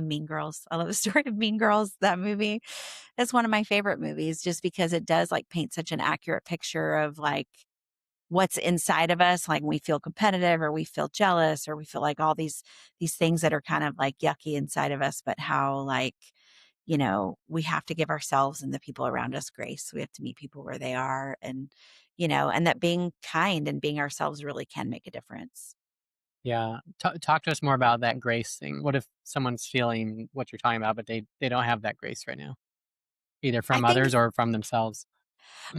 Mean Girls. I love the story of Mean Girls. That movie is one of my favorite movies just because it does like paint such an accurate picture of like what's inside of us, like when we feel competitive or we feel jealous or we feel like all these things that are kind of like yucky inside of us, but how like we have to give ourselves and the people around us grace. We have to meet people where they are, and and that being kind and being ourselves really can make a difference. yeah. Talk to us more about that grace thing. What if someone's feeling what you're talking about, but they don't have that grace right now, either I from think others or from themselves?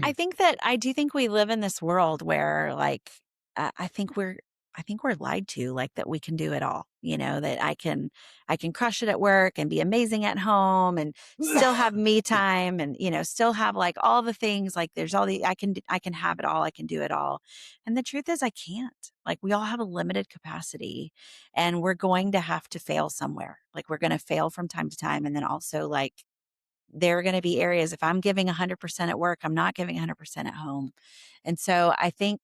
I think that I do think we live in this world where like I think we're lied to, like that we can do it all, that I can crush it at work and be amazing at home and still have me time and still have like all the things, like there's all the I can have it all, I can do it all. And the truth is I can't. Like we all have a limited capacity, and we're going to have to fail somewhere. Like we're going to fail from time to time, and then also like there are going to be areas if I'm giving 100% at work, I'm not giving 100% at home. And so I think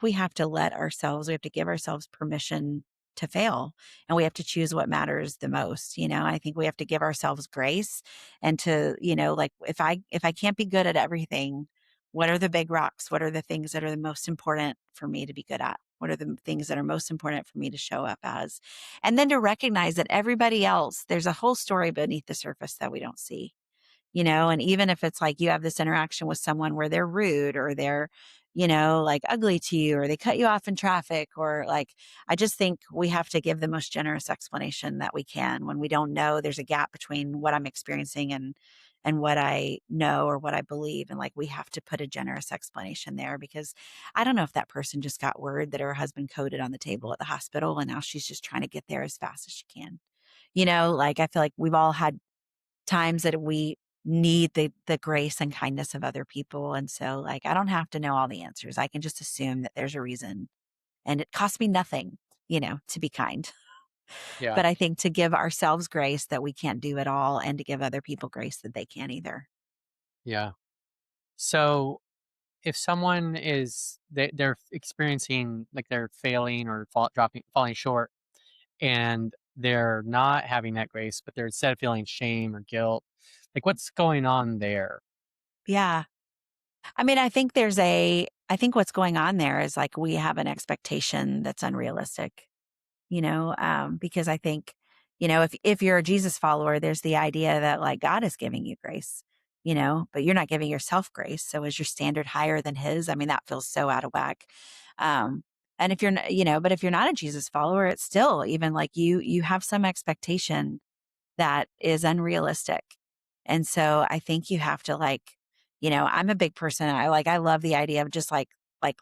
we have to we have to give ourselves permission to fail, and we have to choose what matters the most. I think we have to give ourselves grace, and to, like if I can't be good at everything, what are the big rocks? What are the things that are the most important for me to be good at? What are the things that are most important for me to show up as? And then to recognize that everybody else, there's a whole story beneath the surface that we don't see. And even if it's like you have this interaction with someone where they're rude or they're, like ugly to you or they cut you off in traffic, or like, I just think we have to give the most generous explanation that we can when we don't know there's a gap between what I'm experiencing and what I know or what I believe. And like, we have to put a generous explanation there because I don't know if that person just got word that her husband coded on the table at the hospital and now she's just trying to get there as fast as she can. Like I feel like we've all had times that we need the grace and kindness of other people. And so like I don't have to know all the answers. I can just assume that there's a reason and it costs me nothing, to be kind. Yeah. But I think to give ourselves grace that we can't do it all and to give other people grace that they can't either. Yeah. So if someone they're experiencing like they're failing or falling short, and they're not having that grace, but they're instead feeling shame or guilt, like what's going on there? Yeah. I mean, I think what's going on there is like we have an expectation that's unrealistic, because I think, if you're a Jesus follower, there's the idea that like God is giving you grace, but you're not giving yourself grace. So is your standard higher than his? I mean, that feels so out of whack. Um, and if you're, but if you're not a Jesus follower, it's still even like you have some expectation that is unrealistic. And so I think you have to like, I'm a big person. I love the idea of just like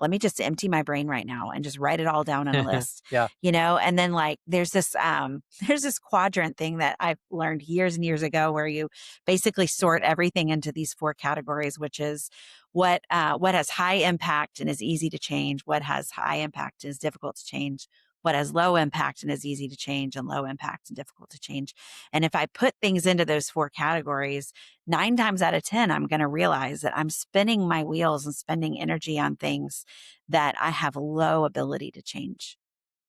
let me just empty my brain right now and just write it all down on a list, Yeah. and then like there's this there's this quadrant thing that I've learned years and years ago where you basically sort everything into these four categories, which is what has high impact and is easy to change, what has high impact and is difficult to change, what has low impact and is easy to change, and low impact and difficult to change. And if I put things into those four categories, 9 times out of 10, I'm going to realize that I'm spinning my wheels and spending energy on things that I have low ability to change.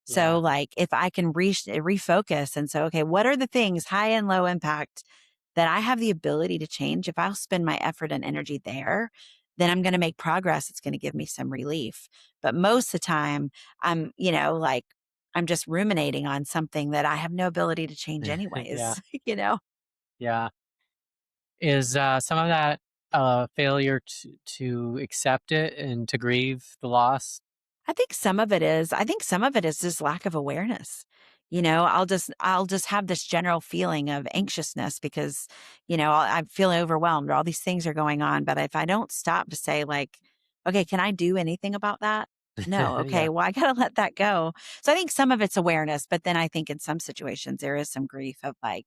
So, Yeah. like, if I can refocus and say, okay, what are the things high and low impact that I have the ability to change? If I'll spend my effort and energy there, then I'm going to make progress. It's going to give me some relief. But most of the time, like, I'm just ruminating on something that I have no ability to change, Yeah. anyways, Yeah. Is some of that failure to accept it and to grieve the loss? I think some of it is just lack of awareness. I'll just have this general feeling of anxiousness because, I feel overwhelmed or all these things are going on. But if I don't stop to say like, okay, can I do anything about that? No. Okay. Yeah. Well, I got to let that go. So I think some of it's awareness, but then I think in some situations there is some grief of like,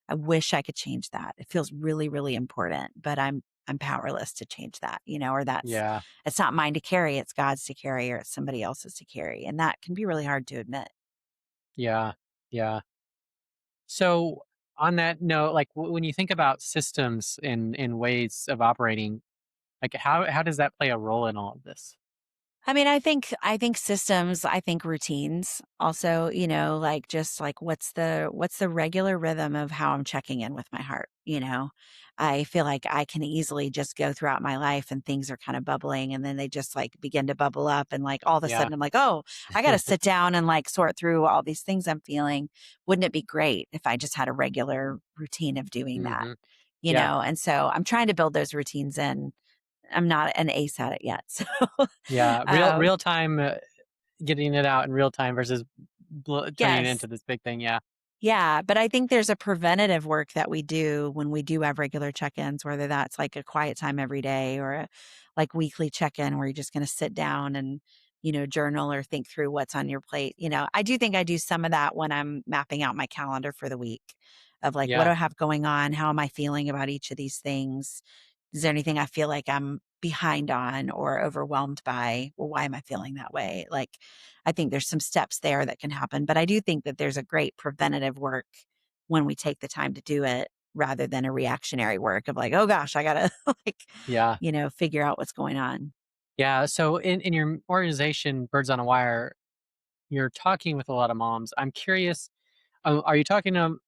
I wish I could change that. It feels really, really important, but I'm powerless to change that, or Yeah. it's not mine to carry, it's God's to carry or it's somebody else's to carry. And that can be really hard to admit. Yeah. Yeah. So on that note, like when you think about systems in ways of operating, like how does that play a role in all of this? I mean, I think systems, I think routines also, like just like what's the regular rhythm of how I'm checking in with my heart. I feel like I can easily just go throughout my life and things are kind of bubbling and then they just like begin to bubble up and like all of a Yeah. sudden I'm like, "Oh, I got to sit down and like sort through all these things I'm feeling. Wouldn't it be great if I just had a regular routine of doing that?" Hmm. Yeah. And so I'm trying to build those routines in. I'm not an ace at it yet. So Yeah. um Real time, getting it out in real time versus turning it yes. into this big thing. Yeah. Yeah, but I think there's a preventative work that we do when we do have regular check-ins, whether that's like a quiet time every day or a like weekly check-in where you're just going to sit down and, journal or think through what's on your plate. I do think I do some of that when I'm mapping out my calendar for the week of like, what do Yeah. I have going on? How am I feeling about each of these things? Is there anything I feel like I'm behind on or overwhelmed by? Well, why am I feeling that way? Like, I think there's some steps there that can happen, but I do think that there's a great preventative work when we take the time to do it rather than a reactionary work of like, oh gosh, I gotta like, Yeah. figure out what's going on. Yeah. So in your organization, Birds on a Wire, you're talking with a lot of moms. I'm curious, are you talking to 'em,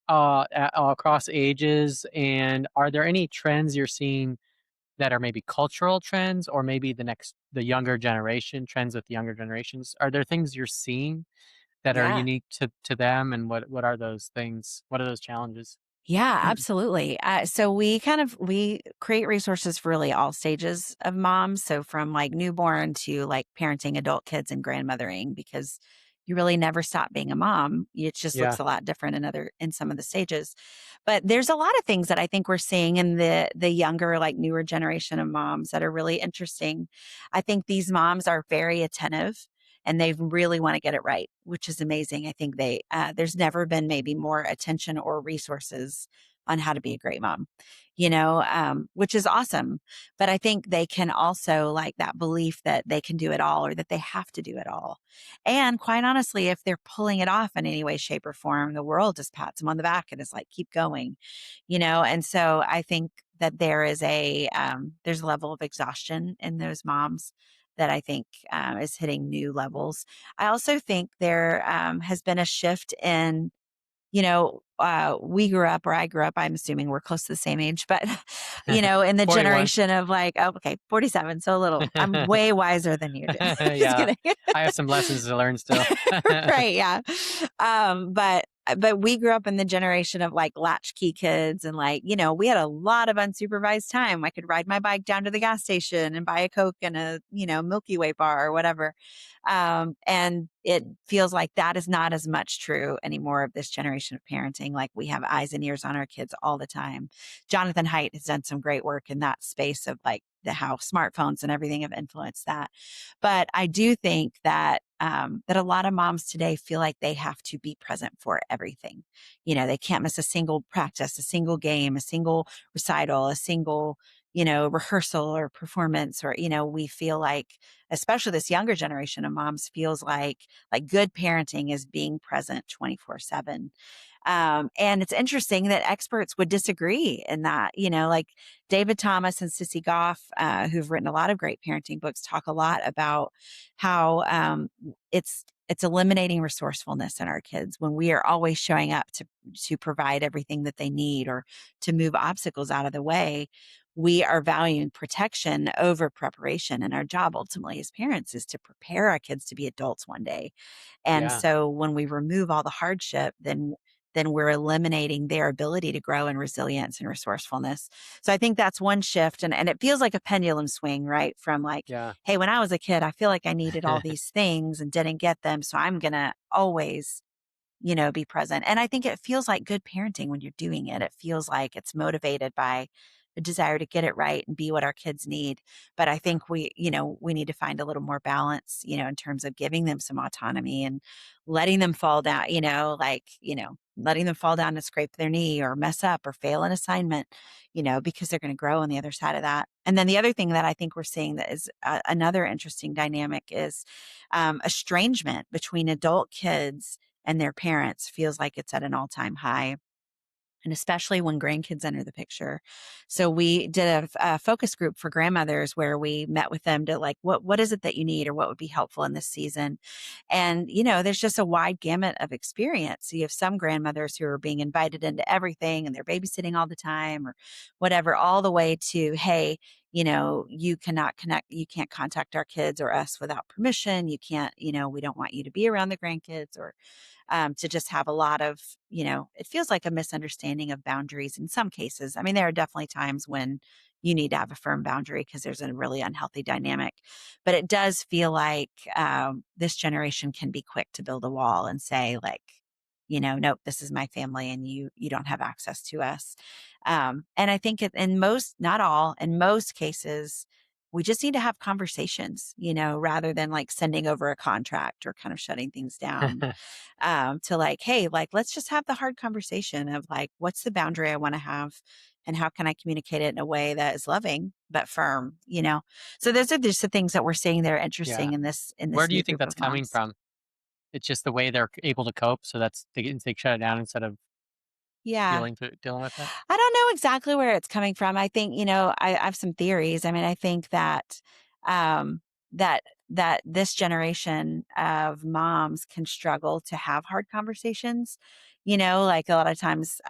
across ages, and are there any trends you're seeing that are maybe cultural trends or maybe the younger generation trends with the younger generations? Are there things you're seeing that are Yeah. unique to them, and what are those things? What are those challenges? Yeah, absolutely. So we create resources for really all stages of moms. So from like newborn to like parenting adult kids and grandmothering, because you really never stop being a mom. It just Yeah. looks a lot different in some of the stages. But there's a lot of things that I think we're seeing in the younger, like newer generation of moms that are really interesting. I think these moms are very attentive and they really want to get it right, which is amazing. I think there's never been maybe more attention or resources on how to be a great mom, which is awesome. But I think they can also like that belief that they can do it all or that they have to do it all. And quite honestly, if they're pulling it off in any way, shape, or form, the world just pats them on the back and is like, keep going, And so I think that there's a level of exhaustion in those moms that I think is hitting new levels. I also think there has been a shift in we grew up, or I grew up, I'm assuming we're close to the same age, but, in the 41. generation of like, oh, okay, 47. So a little, I'm way wiser than you. Just Yeah. kidding. I have some lessons to learn still. Right. Yeah. But we grew up in the generation of like latchkey kids and like, we had a lot of unsupervised time. I could ride my bike down to the gas station and buy a Coke and a, Milky Way bar or whatever. And it feels like that is not as much true anymore of this generation of parenting. Like we have eyes and ears on our kids all the time. Jonathan Haidt has done some great work in that space of like how smartphones and everything have influenced that. But I do think that a lot of moms today feel like they have to be present for everything. They can't miss a single practice, a single game, a single recital, a single, rehearsal or performance, or, we feel like, especially this younger generation of moms feels like good parenting is being present 24/7. And it's interesting that experts would disagree in that, like David Thomas and Sissy Goff, who've written a lot of great parenting books, talk a lot about how it's eliminating resourcefulness in our kids when we are always showing up to provide everything that they need or to move obstacles out of the way. We are valuing protection over preparation, and our job ultimately as parents is to prepare our kids to be adults one day. And Yeah. so when we remove all the hardship, then we're eliminating their ability to grow in resilience and resourcefulness. So I think that's one shift. And it feels like a pendulum swing, right? From like, Yeah. hey, when I was a kid, I feel like I needed all these things and didn't get them. So I'm going to always be present. And I think it feels like good parenting when you're doing it. It feels like it's motivated by a desire to get it right and be what our kids need. But I think we need to find a little more balance, in terms of giving them some autonomy and letting them fall down, letting them fall down and scrape their knee or mess up or fail an assignment, because they're going to grow on the other side of that. And then the other thing that I think we're seeing that is another interesting dynamic is estrangement between adult kids and their parents feels like it's at an all-time high, and especially when grandkids enter the picture. So we did a focus group for grandmothers where we met with them to like, what is it that you need or what would be helpful in this season? And, there's just a wide gamut of experience. So you have some grandmothers who are being invited into everything and they're babysitting all the time or whatever, all the way to, hey, you can't contact our kids or us without permission. You can't, we don't want you to be around the grandkids, or to just have a lot of, it feels like a misunderstanding of boundaries in some cases. I mean, there are definitely times when you need to have a firm boundary because there's a really unhealthy dynamic. But it does feel like this generation can be quick to build a wall and say, like, nope, this is my family and you don't have access to us. And I think in most, not all, in most cases, we just need to have conversations, rather than like sending over a contract or kind of shutting things down, to like, hey, like, let's just have the hard conversation of like, what's the boundary I want to have and how can I communicate it in a way that is loving but firm. So those are just the things that we're seeing that are Yeah. interesting in this Where do you new think group that's of coming moms. from? It's just the way they're able to cope, so that's they shut it down instead of Yeah. dealing with it? I don't know exactly where it's coming from. I think, I have some theories. I mean, I think that um that that this generation of moms can struggle to have hard conversations. Like a lot of times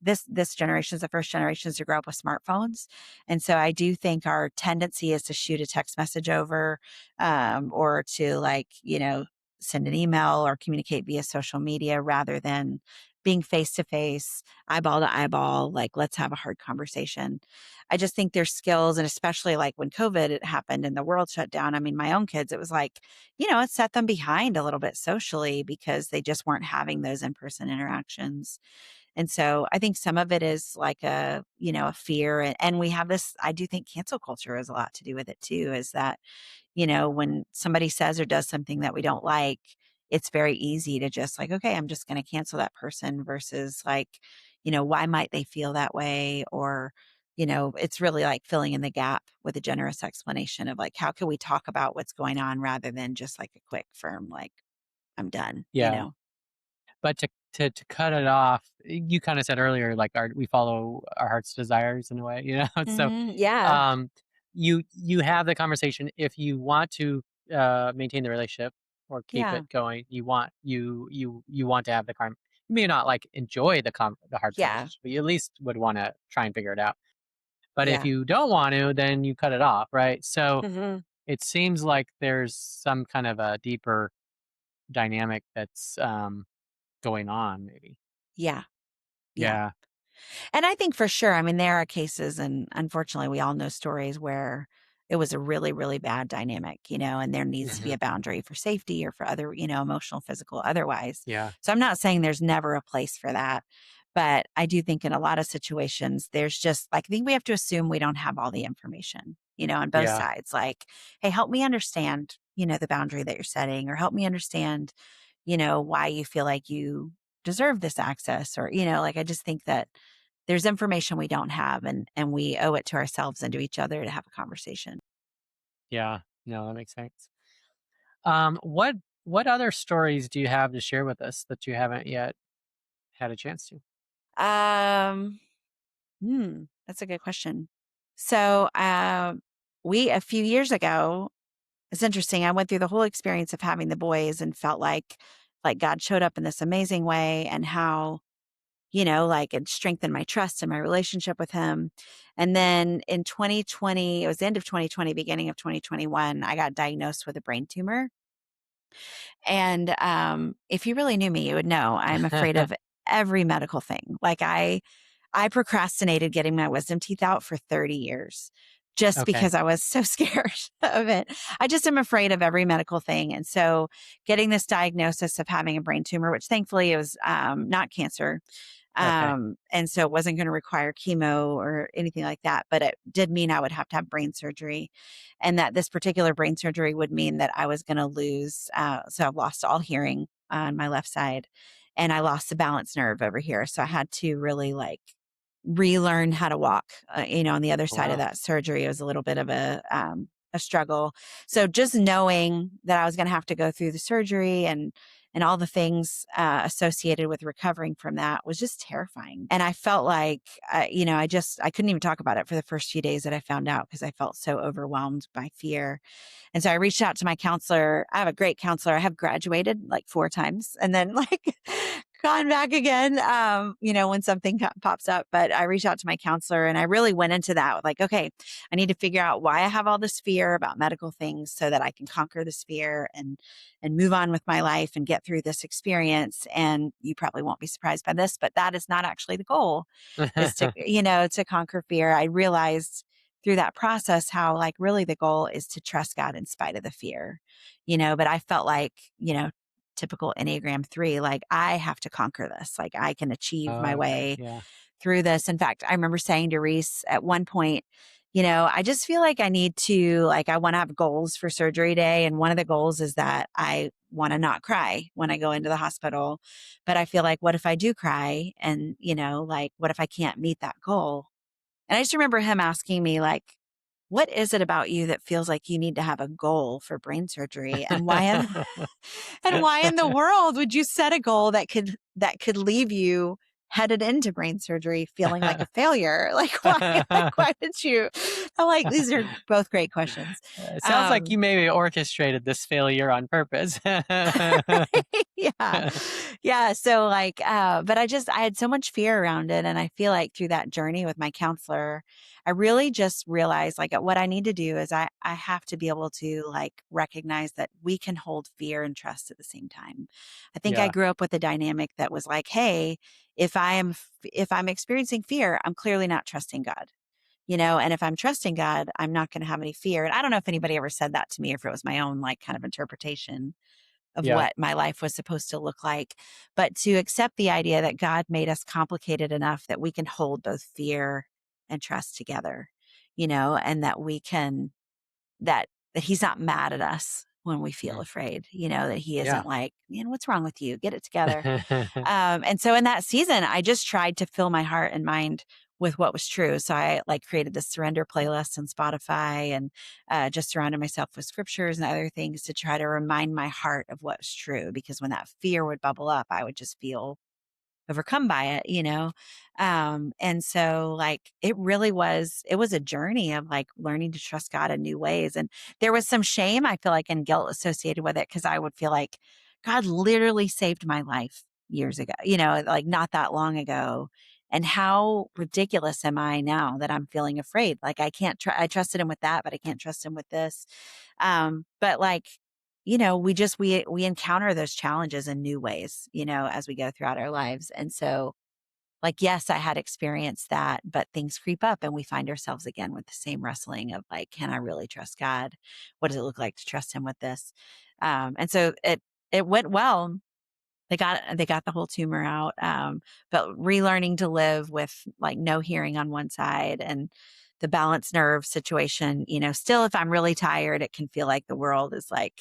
this generation is the first generations to grow up with smartphones. And so I do think our tendency is to shoot a text message over, or to like, send an email or communicate via social media rather than being face to face, eyeball to eyeball, like let's have a hard conversation. I just think there's skills, and especially like when COVID it happened and the world shut down. I mean, my own kids, it was like, it set them behind a little bit socially because they just weren't having those in-person interactions. And so I think some of it is like a fear. And we have this, I do think cancel culture has a lot to do with it too, is that, when somebody says or does something that we don't like, it's very easy to just like, okay, I'm just going to cancel that person versus like, why might they feel that way? Or, it's really like filling in the gap with a generous explanation of like, how can we talk about what's going on rather than just like a quick, firm, like, I'm done. Yeah. But to cut it off, you kind of said earlier, like we follow our heart's desires in a way, So Yeah. um, you have the conversation if you want to maintain the relationship or keep Yeah. it going. You want to have the you may not like enjoy the hard Yeah. conversation, but you at least would want to try and figure it out. But if Yeah. you don't want to, then you cut it off, right? So Hmm. it seems like there's some kind of a deeper dynamic that's going on, maybe. Yeah. Yeah. Yeah. And I think for sure, I mean, there are cases, and unfortunately, we all know stories where it was a really, really bad dynamic, and there needs to be Hmm. a boundary for safety or for other, emotional, physical, otherwise. Yeah. So I'm not saying there's never a place for that. But I do think in a lot of situations, there's just like, I think we have to assume we don't have all the information, on both Yeah. sides. Like, hey, help me understand, the boundary that you're setting, or help me understand, why you feel like you deserve this access, or, like I just think that there's information we don't have, and we owe it to ourselves and to each other to have a conversation. Yeah. No, that makes sense. What other stories do you have to share with us that you haven't yet had a chance to? Um, that's a good question. So, we a few years ago, it's interesting. I went through the whole experience of having the boys and felt like God showed up in this amazing way, and how, like it strengthened my trust and my relationship with him. And then in 2020, it was the end of 2020, beginning of 2021, I got diagnosed with a brain tumor. And if you really knew me, you would know I'm afraid of every medical thing. Like I procrastinated getting my wisdom teeth out for 30 years just Okay. because I was so scared of it. I just am afraid of every medical thing. And so getting this diagnosis of having a brain tumor, which thankfully it was not cancer, Okay. and so it wasn't going to require chemo or anything like that, but it did mean I would have to have brain surgery, and that this particular brain surgery would mean that I was going to lose. So I've lost all hearing on my left side, and I lost the balance nerve over here. So I had to really like relearn how to walk. On the other Oh, side of wow. that surgery, it was a little bit of a struggle. So just knowing that I was going to have to go through the surgery and all the things associated with recovering from that was just terrifying. And I felt like, I couldn't even talk about it for the first few days that I found out because I felt so overwhelmed by fear. And so I reached out to my counselor. I have a great counselor. I have graduated like 4 times and then like gone back again, when something pops up. But I reached out to my counselor and I really went into that with like, okay, I need to figure out why I have all this fear about medical things so that I can conquer this fear and move on with my life and get through this experience. And you probably won't be surprised by this, but that is not actually the goal, is to, to conquer fear. I realized through that process how like really the goal is to trust God in spite of the fear, but I felt like, typical Enneagram 3, like I have to conquer this. Like I can achieve my Okay. way Yeah. through this. In fact, I remember saying to Reese at one point, I just feel like I need to, like, I want to have goals for surgery day. And one of the goals is that I want to not cry when I go into the hospital. But I feel like, what if I do cry? And, like, what if I can't meet that goal? And I just remember him asking me, like, what is it about you that feels like you need to have a goal for brain surgery? And why and why in the world would you set a goal that could leave you headed into brain surgery feeling like a failure? Like why did you I'm like, these are both great questions. It sounds like you Um, maybe orchestrated this failure on purpose. yeah. Yeah. So like, but I had so much fear around it. And I feel like through that journey with my counselor, I really just realized like what I need to do is I have to be able to like recognize that we can hold fear and trust at the same time. I think I Yeah, grew up with a dynamic that was like, hey, if I'm experiencing fear, I'm clearly not trusting God. And if I'm trusting God, I'm not going to have any fear. And I don't know if anybody ever said that to me or if it was my own like kind of interpretation of yeah. what my life was supposed to look like, but to accept the idea that God made us complicated enough that we can hold both fear and trust together, and that we can that he's not mad at us when we feel Mm, afraid, that he yeah. isn't like, man, what's wrong with you? Get it together. And so in that season, I just tried to fill my heart and mind with what was true. So I like created the surrender playlist on Spotify and just surrounded myself with scriptures and other things to try to remind my heart of what's true. Because when that fear would bubble up, I would just feel overcome by it. And so like it was a journey of like learning to trust God in new ways. And there was some shame, I feel like, and guilt associated with it because I would feel like God literally saved my life years ago, like not that long ago. And how ridiculous am I now that I'm feeling afraid? Like I can't try, I trusted him with that, but I can't trust him with this. But like, we encounter those challenges in new ways, as we go throughout our lives. And so like, yes, I had experienced that, but things creep up and we find ourselves again with the same wrestling of like, can I really trust God? What does it look like to trust him with this? And so it went well. They got the whole tumor out, but relearning to live with like no hearing on one side and the balanced nerve situation. Still, if I'm really tired, it can feel like the world is like,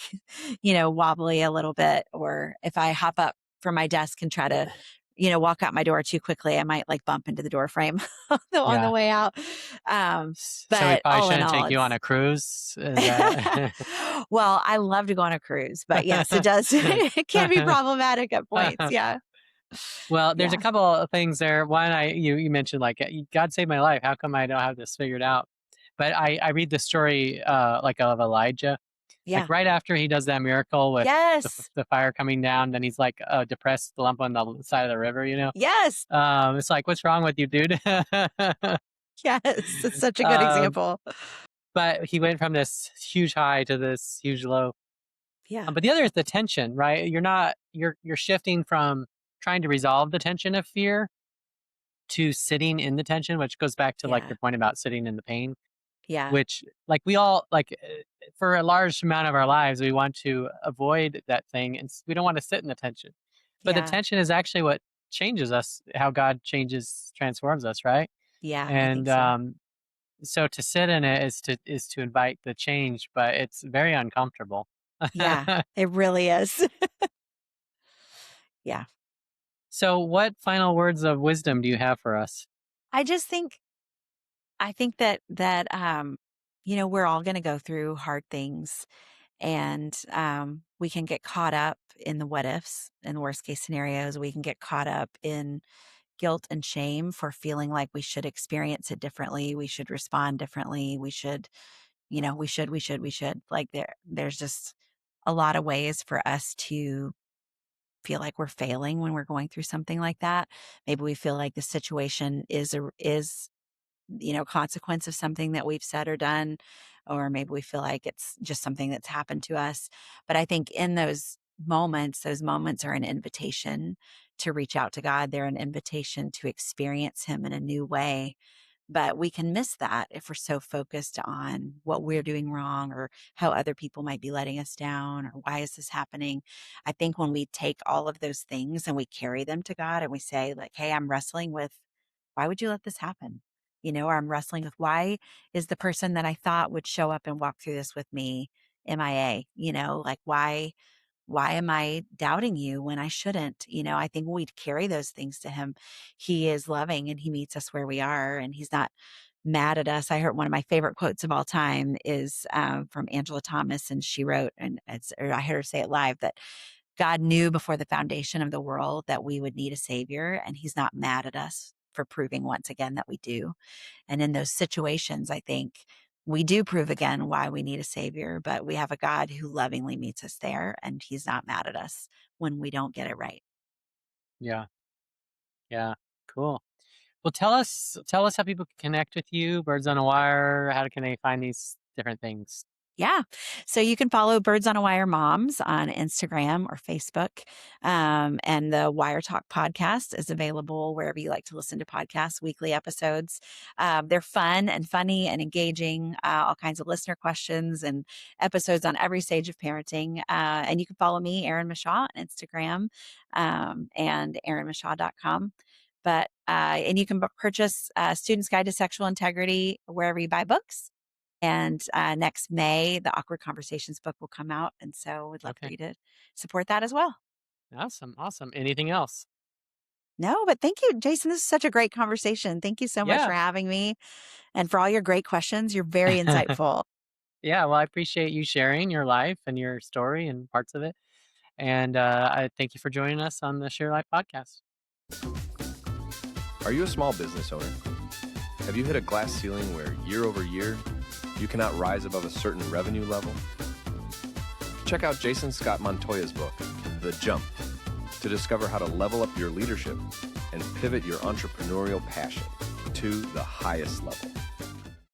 wobbly a little bit. Or if I hop up from my desk and try to, walk out my door too quickly, I might like bump into the door frame on the Yeah. way out. So we But probably all in shouldn't all, take you on it's a cruise. Is that? well, I love to go on a cruise, but yes, it does. It can be problematic at points. Yeah. Well, there's a Yeah. couple of things there. One, you mentioned like God saved my life. How come I don't have this figured out? But I read the story like of Elijah, like Yeah. right after he does that miracle with Yes. the fire coming down, then he's like a depressed lump on the side of the river. Yes. It's like, what's wrong with you, dude? Yes. It's such a good um, example. but he went from this huge high to this huge low. Yeah. But the other is the tension, right? You're shifting from trying to resolve the tension of fear to sitting in the tension, which goes back to like Yeah. your point about sitting in the pain, Yeah. which like we all like for a large amount of our lives, we want to avoid that thing and we don't want to sit in the tension. But the Yeah. tension is actually what changes us, how God transforms us, right? Yeah. I And think so. so to sit in it is to invite the change, but it's very uncomfortable. Yeah. It really is. Yeah. So what final words of wisdom do you have for us? I just think, I think that, we're all going to go through hard things and, we can get caught up in the what ifs and worst case scenarios. We can get caught up in guilt and shame for feeling like we should experience it differently. We should respond differently. We should. Like there's just a lot of ways for us to feel like we're failing when we're going through something like that. Maybe we feel like the situation is consequence of something that we've said or done, or maybe we feel like it's just something that's happened to us. But I think in those moments are an invitation to reach out to God. They're an invitation to experience Him in a new way, but we can miss that if we're so focused on what we're doing wrong or how other people might be letting us down or why is this happening. I think when we take all of those things and we carry them to God and we say, like, hey, I'm wrestling with why would you let this happen? Or I'm wrestling with why is the person that I thought would show up and walk through this with me MIA? Like why am I doubting you when I shouldn't? I think when we carry those things to him, he is loving and he meets us where we are and he's not mad at us. I heard one of my favorite quotes of all time is from Angela Thomas, and she wrote, and I heard her say it live, that God knew before the foundation of the world that we would need a savior, and he's not mad at us for proving once again that we do. And in those situations, I think we do prove again why we need a savior, but we have a God who lovingly meets us there, and he's not mad at us when we don't get it right. Yeah. Yeah. Cool. Well, tell us how people can connect with you, Birds on a Wire. How can they find these different things? Yeah. So you can follow Birds on a Wire Moms on Instagram or Facebook. And the Wire Talk podcast is available wherever you like to listen to podcasts, weekly episodes. They're fun and funny and engaging, all kinds of listener questions and episodes on every stage of parenting. And you can follow me, Erin Mashaw, on Instagram and erinmashaw.com. And you can purchase Student's Guide to Sexual Integrity wherever you buy books. And next May, the Awkward Conversations book will come out. And so we'd love for Okay. you to support that as well. Awesome. Awesome. Anything else? No, but thank you, Jason. This is such a great conversation. Thank you so much Yeah. for having me and for all your great questions. You're very insightful. Yeah. Well, I appreciate you sharing your life and your story and parts of it. And I thank you for joining us on the Share Life podcast. Are you a small business owner? Have you hit a glass ceiling where year over year you cannot rise above a certain revenue level? Check out Jason Scott Montoya's book, The Jump, to discover how to level up your leadership and pivot your entrepreneurial passion to the highest level.